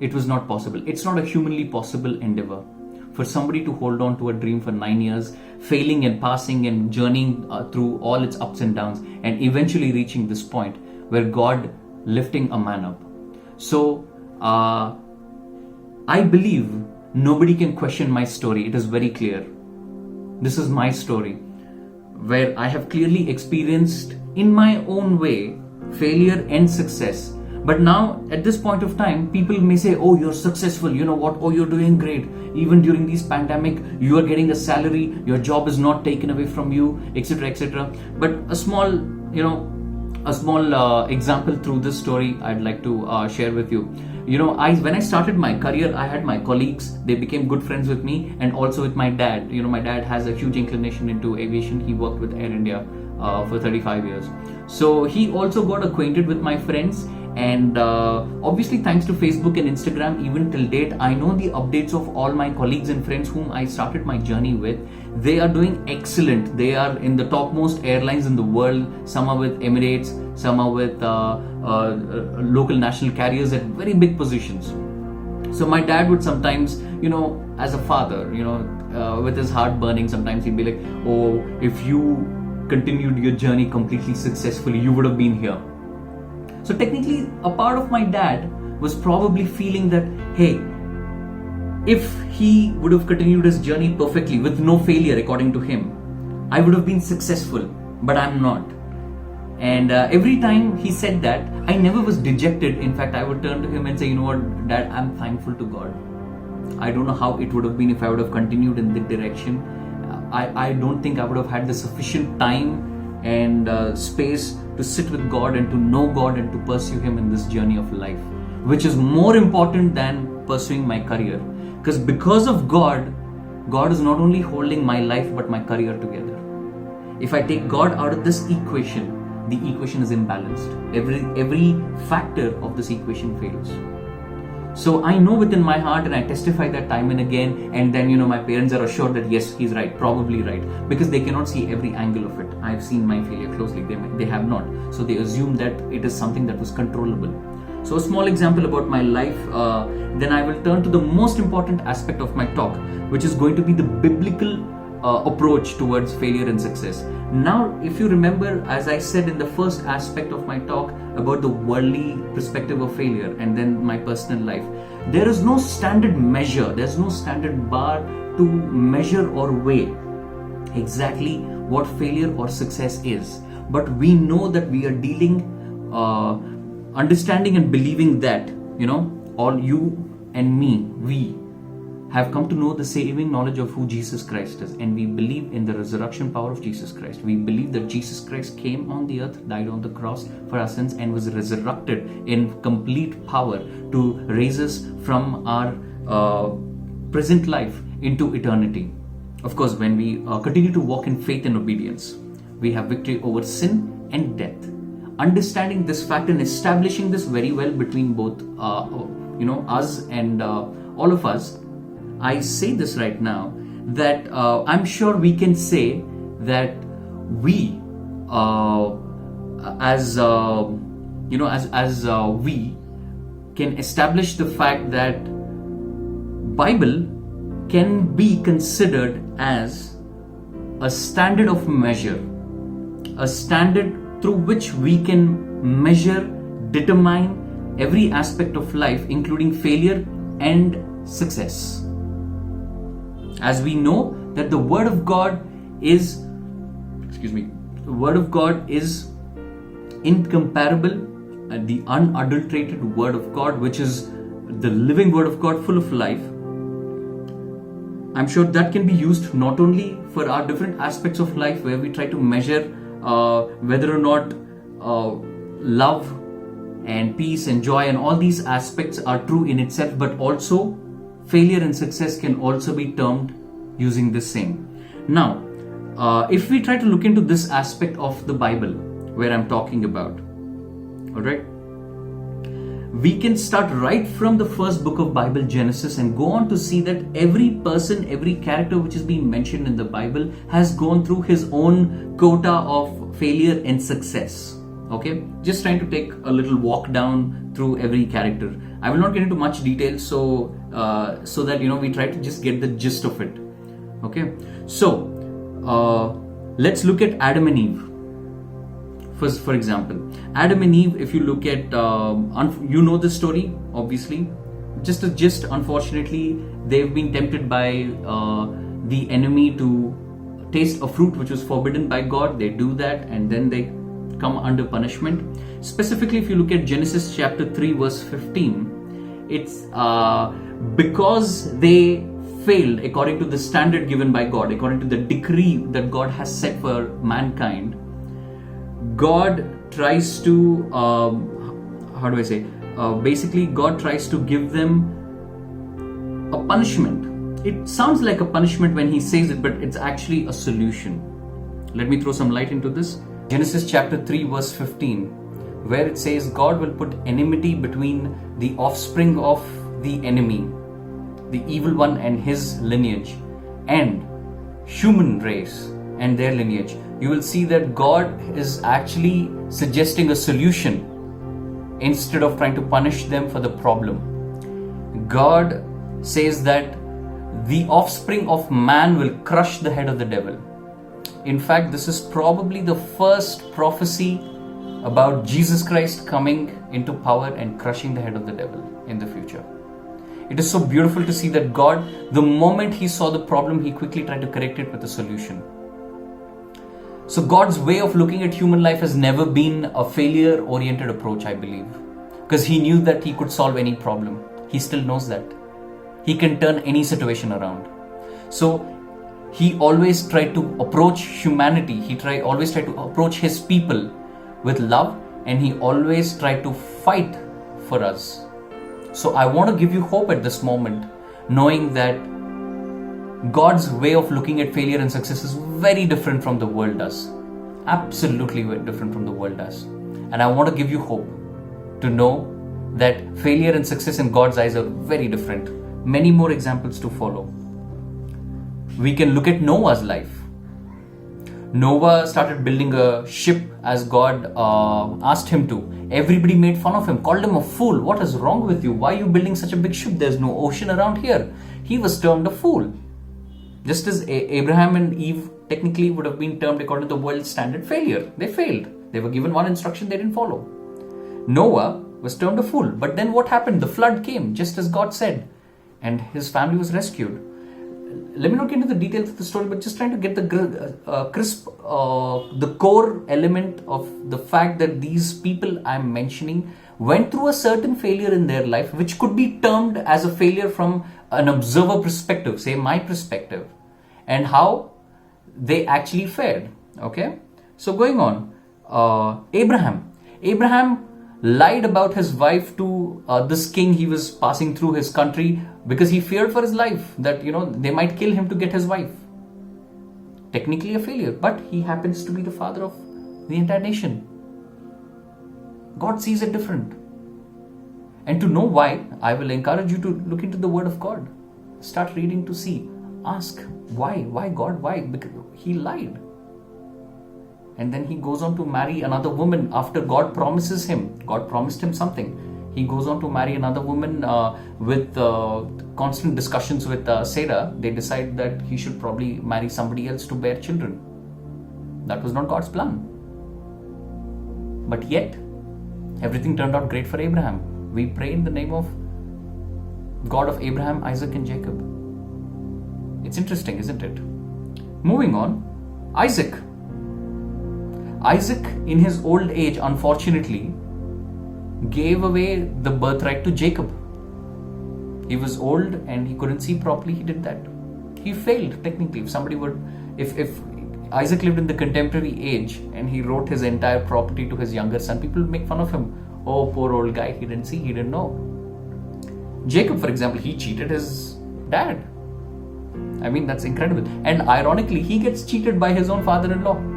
it was not possible. It's not a humanly possible endeavor. For somebody to hold on to a dream for 9 years, failing and passing and journeying through all its ups and downs, and eventually reaching this point where God lifting a man up. So, I believe nobody can question my story. It is very clear. This is my story, where I have clearly experienced in my own way failure and success. But now at this point of time, people may say, oh, you're successful, you know what, oh, you're doing great. Even during this pandemic, you are getting a salary, your job is not taken away from you, etc., etc. But a small example through this story I'd like to share with you. When I started my career, I had my colleagues. They became good friends with me, and also with my dad. My dad has a huge inclination into aviation. He worked with Air India for 35 years. So he also got acquainted with my friends. And obviously, thanks to Facebook and Instagram, even till date, I know the updates of all my colleagues and friends whom I started my journey with. They are doing excellent. They are in the topmost airlines in the world. Some are with Emirates, some are with local national carriers at very big positions. So my dad would sometimes, as a father, with his heart burning, sometimes he'd be like, oh, if you continued your journey completely successfully, you would have been here. So technically, a part of my dad was probably feeling that, hey, if he would have continued his journey perfectly with no failure, according to him, I would have been successful, but I'm not. And every time he said that, I never was dejected. In fact, I would turn to him and say, you know what, Dad, I'm thankful to God. I don't know how it would have been if I would have continued in that direction. I don't think I would have had the sufficient time and space to sit with God and to know God and to pursue Him in this journey of life, which is more important than pursuing my career. Because of God, God is not only holding my life but my career together. If I take God out of this equation, the equation is imbalanced. Every factor of this equation fails. So I know within my heart, and I testify that time and again, and then my parents are assured that yes, he's right, probably right, because they cannot see every angle of it. I've seen my failure closely, they have not. So they assume that it is something that was controllable. So a small example about my life, then I will turn to the most important aspect of my talk, which is going to be the biblical approach towards failure and success. Now, if you remember, as I said in the first aspect of my talk about the worldly perspective of failure and then my personal life, there is no standard measure, there's no standard bar to measure or weigh exactly what failure or success is. But we know that we are dealing, understanding and believing that, all you and me, we have come to know the saving knowledge of who Jesus Christ is, and we believe in the resurrection power of Jesus Christ. We believe that Jesus Christ came on the earth, died on the cross for our sins, and was resurrected in complete power to raise us from our present life into eternity. Of course, when we continue to walk in faith and obedience, we have victory over sin and death. Understanding this fact and establishing this very well between both us and all of us, I say this right now, that I'm sure we can say that we, as we can establish the fact that Bible can be considered as a standard of measure, a standard through which we can measure, determine every aspect of life, including failure and success. As we know that the Word of God is, the Word of God is incomparable, the unadulterated Word of God, which is the living Word of God, full of life. I'm sure that can be used not only for our different aspects of life where we try to measure whether or not love and peace and joy and all these aspects are true in itself, but also failure and success can also be termed using this same. Now, if we try to look into this aspect of the Bible where I'm talking about, alright, we can start right from the first book of Bible, Genesis, and go on to see that every person, every character which is being mentioned in the Bible has gone through his own quota of failure and success. Okay, just trying to take a little walk down through every character. I will not get into much detail, so that we try to just get the gist of it. Okay, so let's look at Adam and Eve. First, for example, Adam and Eve, if you look at, you know the story, obviously. Just a gist, unfortunately, they've been tempted by the enemy to taste a fruit which was forbidden by God. They do that and then they come under punishment. Specifically, if you look at Genesis chapter 3 verse 15, it's because they failed according to the standard given by God, according to the decree that God has set for mankind. God tries to, basically God tries to give them a punishment. It sounds like a punishment when he says it, but it's actually a solution. Let me throw some light into this. Genesis chapter 3 verse 15, where it says God will put enmity between the offspring of the enemy, the evil one and his lineage, and human race and their lineage. You will see that God is actually suggesting a solution instead of trying to punish them for the problem. God says that the offspring of man will crush the head of the devil. In fact, this is probably the first prophecy about Jesus Christ coming into power and crushing the head of the devil in the future. It is so beautiful to see that God, the moment he saw the problem, he quickly tried to correct it with a solution. So God's way of looking at human life has never been a failure-oriented approach, I believe. Because he knew that he could solve any problem. He still knows that. He can turn any situation around. So he always tried to approach humanity. He always tried to approach his people with love, and he always tried to fight for us. So I want to give you hope at this moment, knowing that God's way of looking at failure and success is very different from the world does. Absolutely very different from the world does. And I want to give you hope to know that failure and success in God's eyes are very different. Many more examples to follow. We can look at Noah's life. Noah started building a ship as God asked him to. Everybody made fun of him, called him a fool. What is wrong with you? Why are you building such a big ship? There's no ocean around here. He was termed a fool. Just as Abraham and Eve technically would have been termed according to the world's standard failure. They failed. They were given one instruction they didn't follow. Noah was termed a fool. But then what happened? The flood came just as God said. And his family was rescued. Let me not get into the details of the story, but just trying to get the the core element of the fact that these people I'm mentioning went through a certain failure in their life, which could be termed as a failure from an observer perspective, say my perspective, and how they actually fared. Okay, so going on, Abraham lied about his wife to this king. He was passing through his country because he feared for his life that they might kill him to get his wife. Technically a failure, but he happens to be the father of the entire nation. God sees it different. And to know why, I will encourage you to look into the Word of God. Start reading to see. Ask, why? Why God? Why? Because he lied. And then he goes on to marry another woman after God promises him. God promised him something. He goes on to marry another woman with constant discussions with Sarah. They decide that he should probably marry somebody else to bear children. That was not God's plan. But yet, everything turned out great for Abraham. We pray in the name of God of Abraham, Isaac, and Jacob. It's interesting, isn't it? Moving on, Isaac. Isaac, in his old age, unfortunately, gave away the birthright to Jacob. He was old and he couldn't see properly. He did that. He failed technically. If Isaac lived in the contemporary age and he wrote his entire property to his younger son, people would make fun of him. Oh, poor old guy, he didn't see, he didn't know. Jacob, for example, he cheated his dad. I mean, that's incredible. And ironically, he gets cheated by his own father-in-law.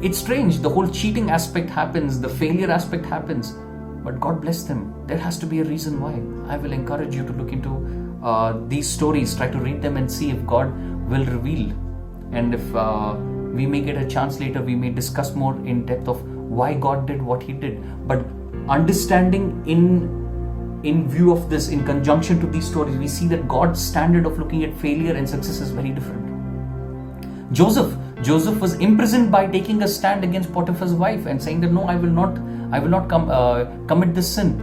It's strange, the whole cheating aspect happens, the failure aspect happens, but God bless them. There has to be a reason why. I will encourage you to look into these stories, try to read them and see if God will reveal. And if we may get a chance later, we may discuss more in depth of why God did what he did. But understanding in view of this, in conjunction to these stories, we see that God's standard of looking at failure and success is very different. Joseph was imprisoned by taking a stand against Potiphar's wife and saying that no, I will not commit this sin.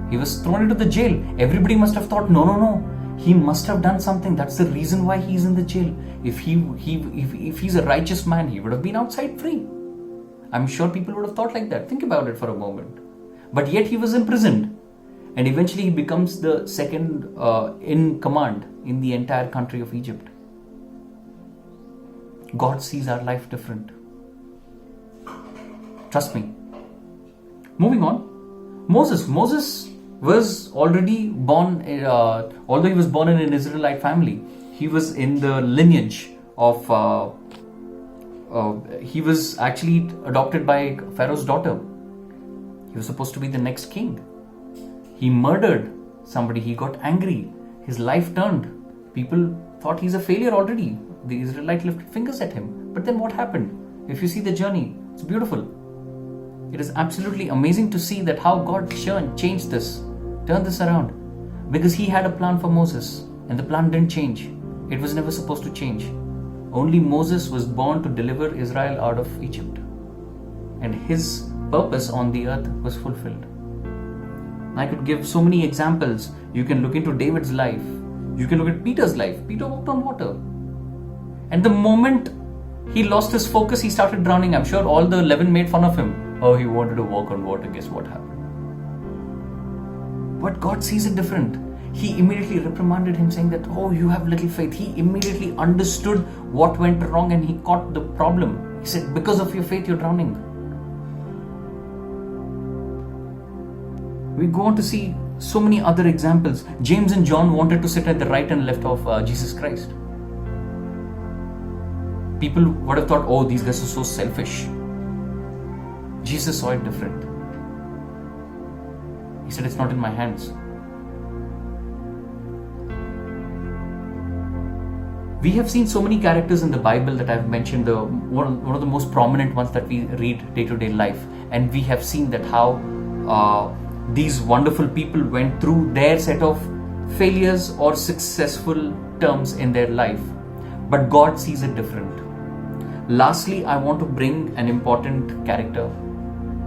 He was thrown into the jail. Everybody must have thought, no, he must have done something. That's the reason why he's in the jail. If he's a righteous man, he would have been outside free. I'm sure people would have thought like that. Think about it for a moment. But yet he was imprisoned, and eventually he becomes the second in command in the entire country of Egypt. God sees our life different. Trust me. Moving on, Moses was already born, although he was born in an Israelite family, he was in the lineage of, he was actually adopted by Pharaoh's daughter. He was supposed to be the next king. He murdered somebody, he got angry, his life turned. People thought he's a failure already. The Israelite lifted fingers at him. But then what happened? If you see the journey, it's beautiful. It is absolutely amazing to see that how God changed this, turned this around. Because he had a plan for Moses, and the plan didn't change. It was never supposed to change. Only Moses was born to deliver Israel out of Egypt. And his purpose on the earth was fulfilled. I could give so many examples. You can look into David's life. You can look at Peter's life. Peter walked on water. And the moment he lost his focus, he started drowning. I'm sure all the 11 made fun of him. Oh, he wanted to walk on water. Guess what happened? But God sees it different. He immediately reprimanded him, saying that, oh, you have little faith. He immediately understood what went wrong and he caught the problem. He said, because of your faith, you're drowning. We go on to see so many other examples. James and John wanted to sit at the right and left of Jesus Christ. People would have thought, oh, these guys are so selfish. Jesus saw it different. He said, it's not in my hands. We have seen so many characters in the Bible that I've mentioned, one of the most prominent ones that we read day-to-day life. And we have seen that how these wonderful people went through their set of failures or successful terms in their life. But God sees it different. Lastly, I want to bring an important character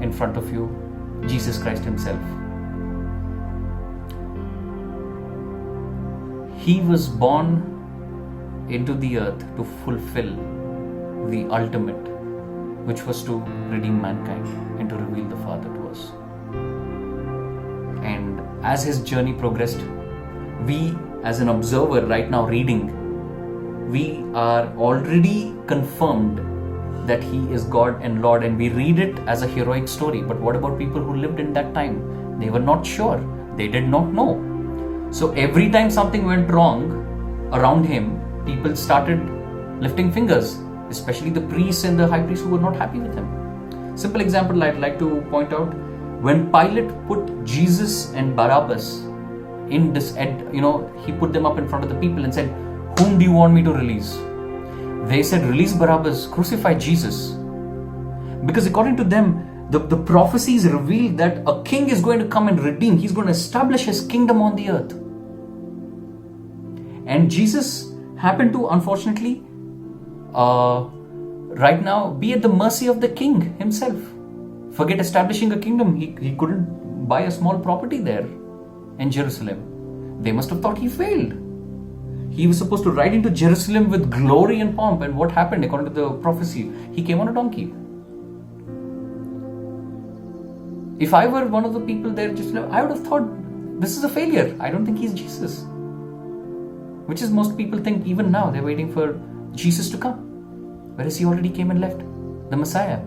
in front of you, Jesus Christ himself. He was born into the earth to fulfill the ultimate, which was to redeem mankind and to reveal the Father to us. And as his journey progressed, we as an observer right now reading, we are already confirmed that he is God and Lord, and we read it as a heroic story. But what about people who lived in that time? They were not sure. They did not know. So every time something went wrong around him, people started lifting fingers, especially the priests and the high priests who were not happy with him. Simple example I'd like to point out When Pilate put Jesus and Barabbas in this, and he put them up in front of the people and said, "Whom do you want me to release?" They said, "Release Barabbas, crucify Jesus." Because according to them, the prophecies reveal that a king is going to come and redeem. He's going to establish his kingdom on the earth. And Jesus happened to, unfortunately, right now be at the mercy of the king himself. Forget establishing a kingdom. He couldn't buy a small property there in Jerusalem. They must have thought he failed. He was supposed to ride into Jerusalem with glory and pomp. And what happened according to the prophecy? He came on a donkey. If I were one of the people there, I would have thought, this is a failure. I don't think he's Jesus. Which is most people think even now. They're waiting for Jesus to come. Whereas he already came and left. The Messiah.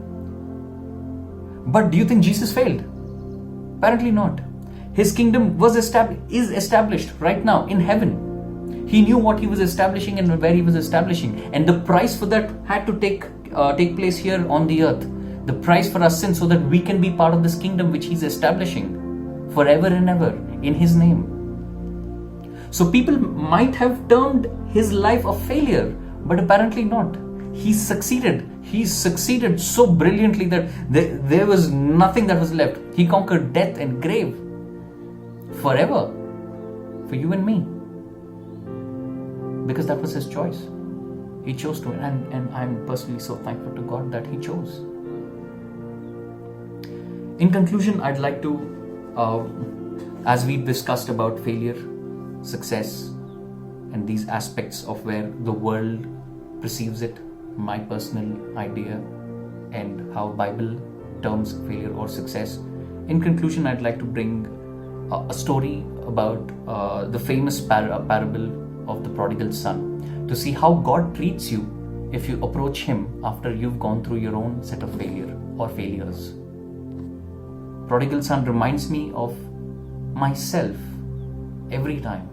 But do you think Jesus failed? Apparently not. His kingdom is established right now in heaven. He knew what he was establishing and where he was establishing. And the price for that had to take place here on the earth. The price for our sins, so that we can be part of this kingdom which he's establishing forever and ever in his name. So people might have termed his life a failure, but apparently not. He succeeded. He succeeded so brilliantly that there was nothing that was left. He conquered death and grave forever for you and me. Because that was his choice. He chose to, and I'm personally so thankful to God that he chose. In conclusion, I'd like to, as we discussed about failure, success, and these aspects of where the world perceives it, my personal idea, and how Bible terms failure or success. In conclusion, I'd like to bring a story about the famous parable of the prodigal son, to see how God treats you if you approach him after you've gone through your own set of failure or failures. Prodigal son reminds me of myself every time,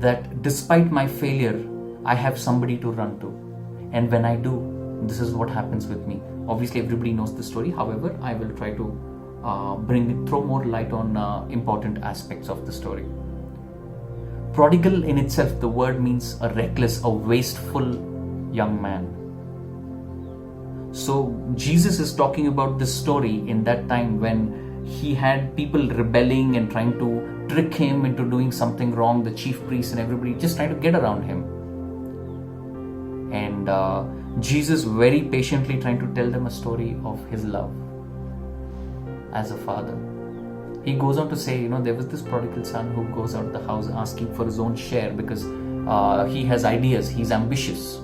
that despite my failure, I have somebody to run to. And when I do, this is what happens with me. Obviously, everybody knows the story. However, I will try to throw more light on important aspects of the story. Prodigal in itself, the word means a reckless, a wasteful young man. So Jesus is talking about this story in that time when he had people rebelling and trying to trick him into doing something wrong, the chief priests and everybody just trying to get around him. And Jesus very patiently trying to tell them a story of his love as a father. He goes on to say, there was this prodigal son who goes out of the house asking for his own share because he has ideas, he's ambitious,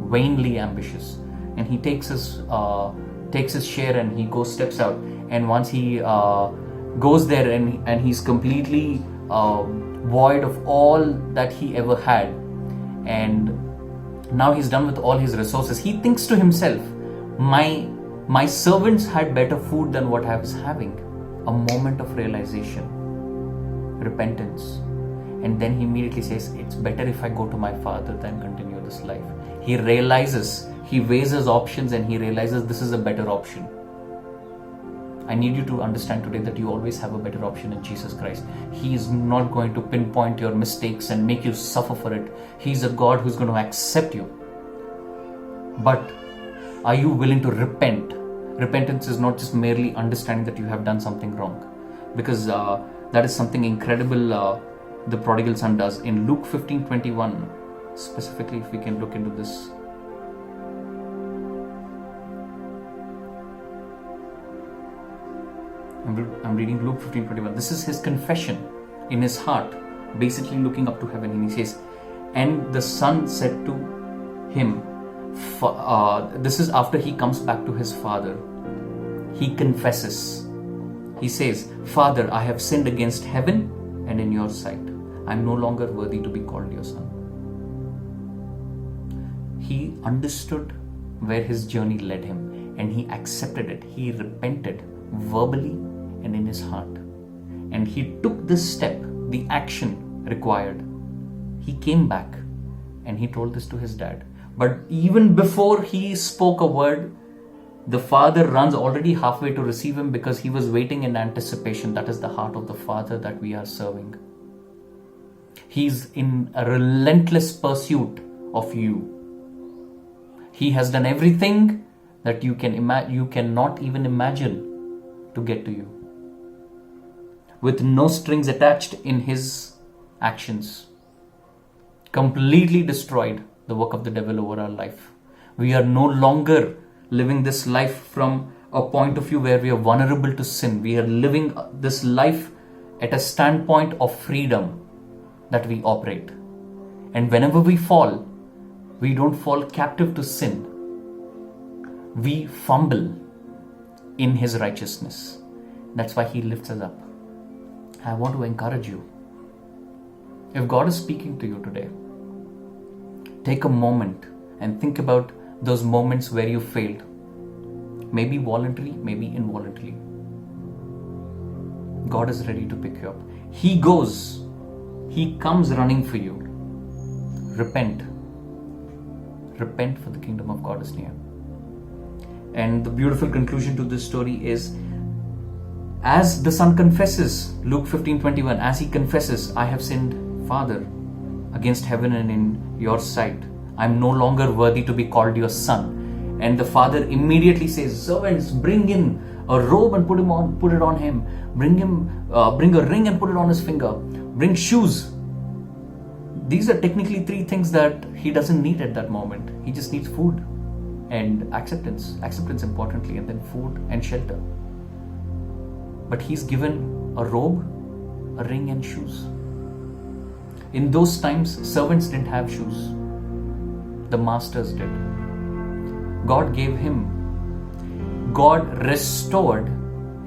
vainly ambitious. And he takes his share and he steps out. And once he goes there and he's completely void of all that he ever had, and now he's done with all his resources, he thinks to himself, my servants had better food than what I was having. A moment of realization, repentance, and then he immediately says, it's better if I go to my father than continue this life. He realizes, he weighs his options and he realizes this is a better option. I need you to understand today that you always have a better option in Jesus Christ. He is not going to pinpoint your mistakes and make you suffer for it. He's a God who's going to accept you. But are you willing to repent? Repentance is not just merely understanding that you have done something wrong, because that is something incredible the prodigal son does. In Luke 15:21, specifically, if we can look into this. I'm reading Luke 15:21. This is his confession in his heart, basically looking up to heaven, and he says, and the son said to him, this is after he comes back to his father. He confesses. He says, Father, I have sinned against heaven and in your sight. I am no longer worthy to be called your son. He understood where his journey led him and he accepted it. He repented verbally and in his heart. And he took this step, the action required. He came back and he told this to his dad. But even before he spoke a word, the Father runs already halfway to receive him because he was waiting in anticipation. That is the heart of the Father that we are serving. He's in a relentless pursuit of you. He has done everything that you cannot even imagine to get to you, with no strings attached in his actions. Completely destroyed the work of the devil over our life. We are no longer living this life from a point of view where we are vulnerable to sin. We are living this life at a standpoint of freedom that we operate. And whenever we fall, we don't fall captive to sin. We fumble in his righteousness. That's why he lifts us up. I want to encourage you. If God is speaking to you today, take a moment and think about those moments where you failed. Maybe voluntarily, maybe involuntarily. God is ready to pick you up. He comes running for you. Repent. Repent, for the kingdom of God is near. And the beautiful conclusion to this story is, as the son confesses, Luke 15:21, as he confesses, I have sinned, Father, against heaven and in your sight. I am no longer worthy to be called your son. And the father immediately says, servants, bring in a robe and put it on him. Bring a ring and put it on his finger. Bring shoes. These are technically 3 things that he doesn't need at that moment. He just needs food and acceptance importantly, and then food and shelter. But he's given a robe, a ring and shoes. In those times, servants didn't have shoes. The masters did. God gave him. God restored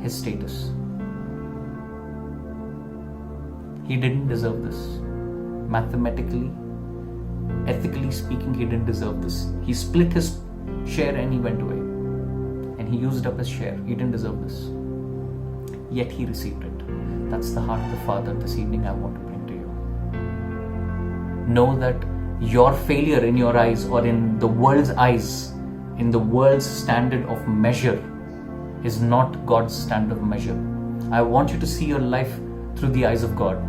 his status. He didn't deserve this. Mathematically, ethically speaking, he didn't deserve this. He split his share and he went away. And he used up his share. He didn't deserve this. Yet he received it. That's the heart of the Father this evening I want to bring to you. Know that your failure in your eyes, or in the world's eyes, in the world's standard of measure, is not God's standard of measure. I want you to see your life through the eyes of God.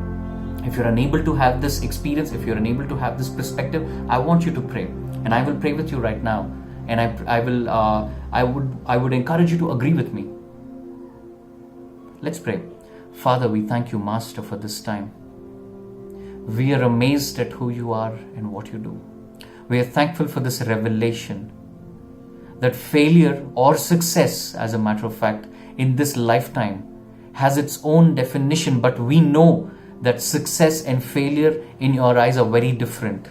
If you're unable to have this experience, if you're unable to have this perspective, I want you to pray. And I will pray with you right now. And I would encourage you to agree with me. Let's pray. Father, we thank you, Master, for this time. We are amazed at who you are and what you do. We are thankful for this revelation that failure or success, as a matter of fact, in this lifetime has its own definition, but we know that success and failure in your eyes are very different.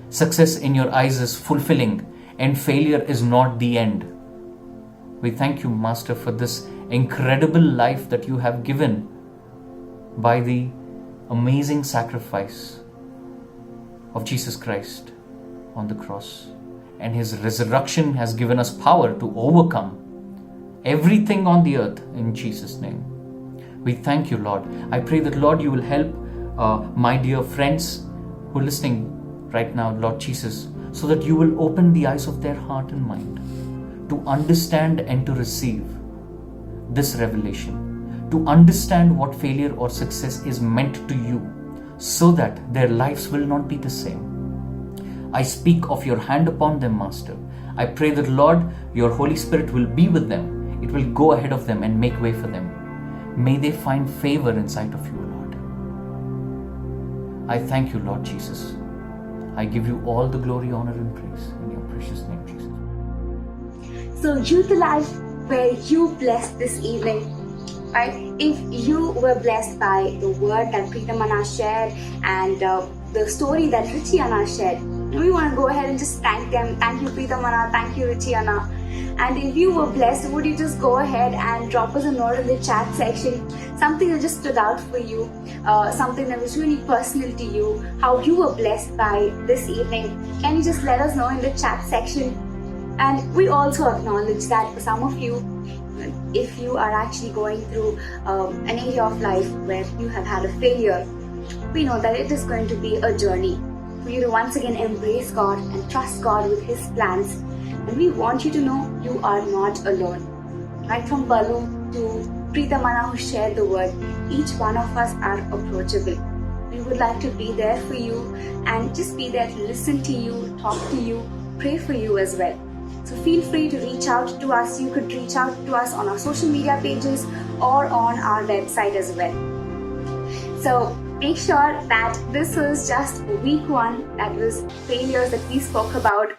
Success in your eyes is fulfilling, and failure is not the end. We thank you, Master, for this incredible life that you have given by the amazing sacrifice of Jesus Christ on the cross. And his resurrection has given us power to overcome everything on the earth in Jesus' name. We thank you, Lord. I pray that, Lord, you will help my dear friends who are listening right now, Lord Jesus, so that you will open the eyes of their heart and mind to understand and to receive this revelation, to understand what failure or success is meant to you, so that their lives will not be the same. I speak of your hand upon them, Master. I pray that, Lord, your Holy Spirit will be with them. It will go ahead of them and make way for them. May they find favor in sight of you, Lord. I thank you, Lord Jesus. I give you all the glory, honor, and praise in your precious name, Jesus. So, Youth Alive, were you blessed this evening? Right? If you were blessed by the word that Preetham Anna shared and the story that Richie Anna shared, we want to go ahead and just thank them. Thank you, Preetham Anna. Thank you, Richie Anna. And if you were blessed, would you just go ahead and drop us a note in the chat section? Something that just stood out for you, something that was really personal to you, how you were blessed by this evening. Can you just let us know in the chat section? And we also acknowledge that for some of you, if you are actually going through an area of life where you have had a failure, we know that it is going to be a journey for you to once again embrace God and trust God with His plans. And we want you to know you are not alone. Right from Balu to Preetamana who shared the word, each one of us are approachable. We would like to be there for you and just be there to listen to you, talk to you, pray for you as well. So feel free to reach out to us. You could reach out to us on our social media pages or on our website as well. So make sure that this was just week 1, that was failures that we spoke about.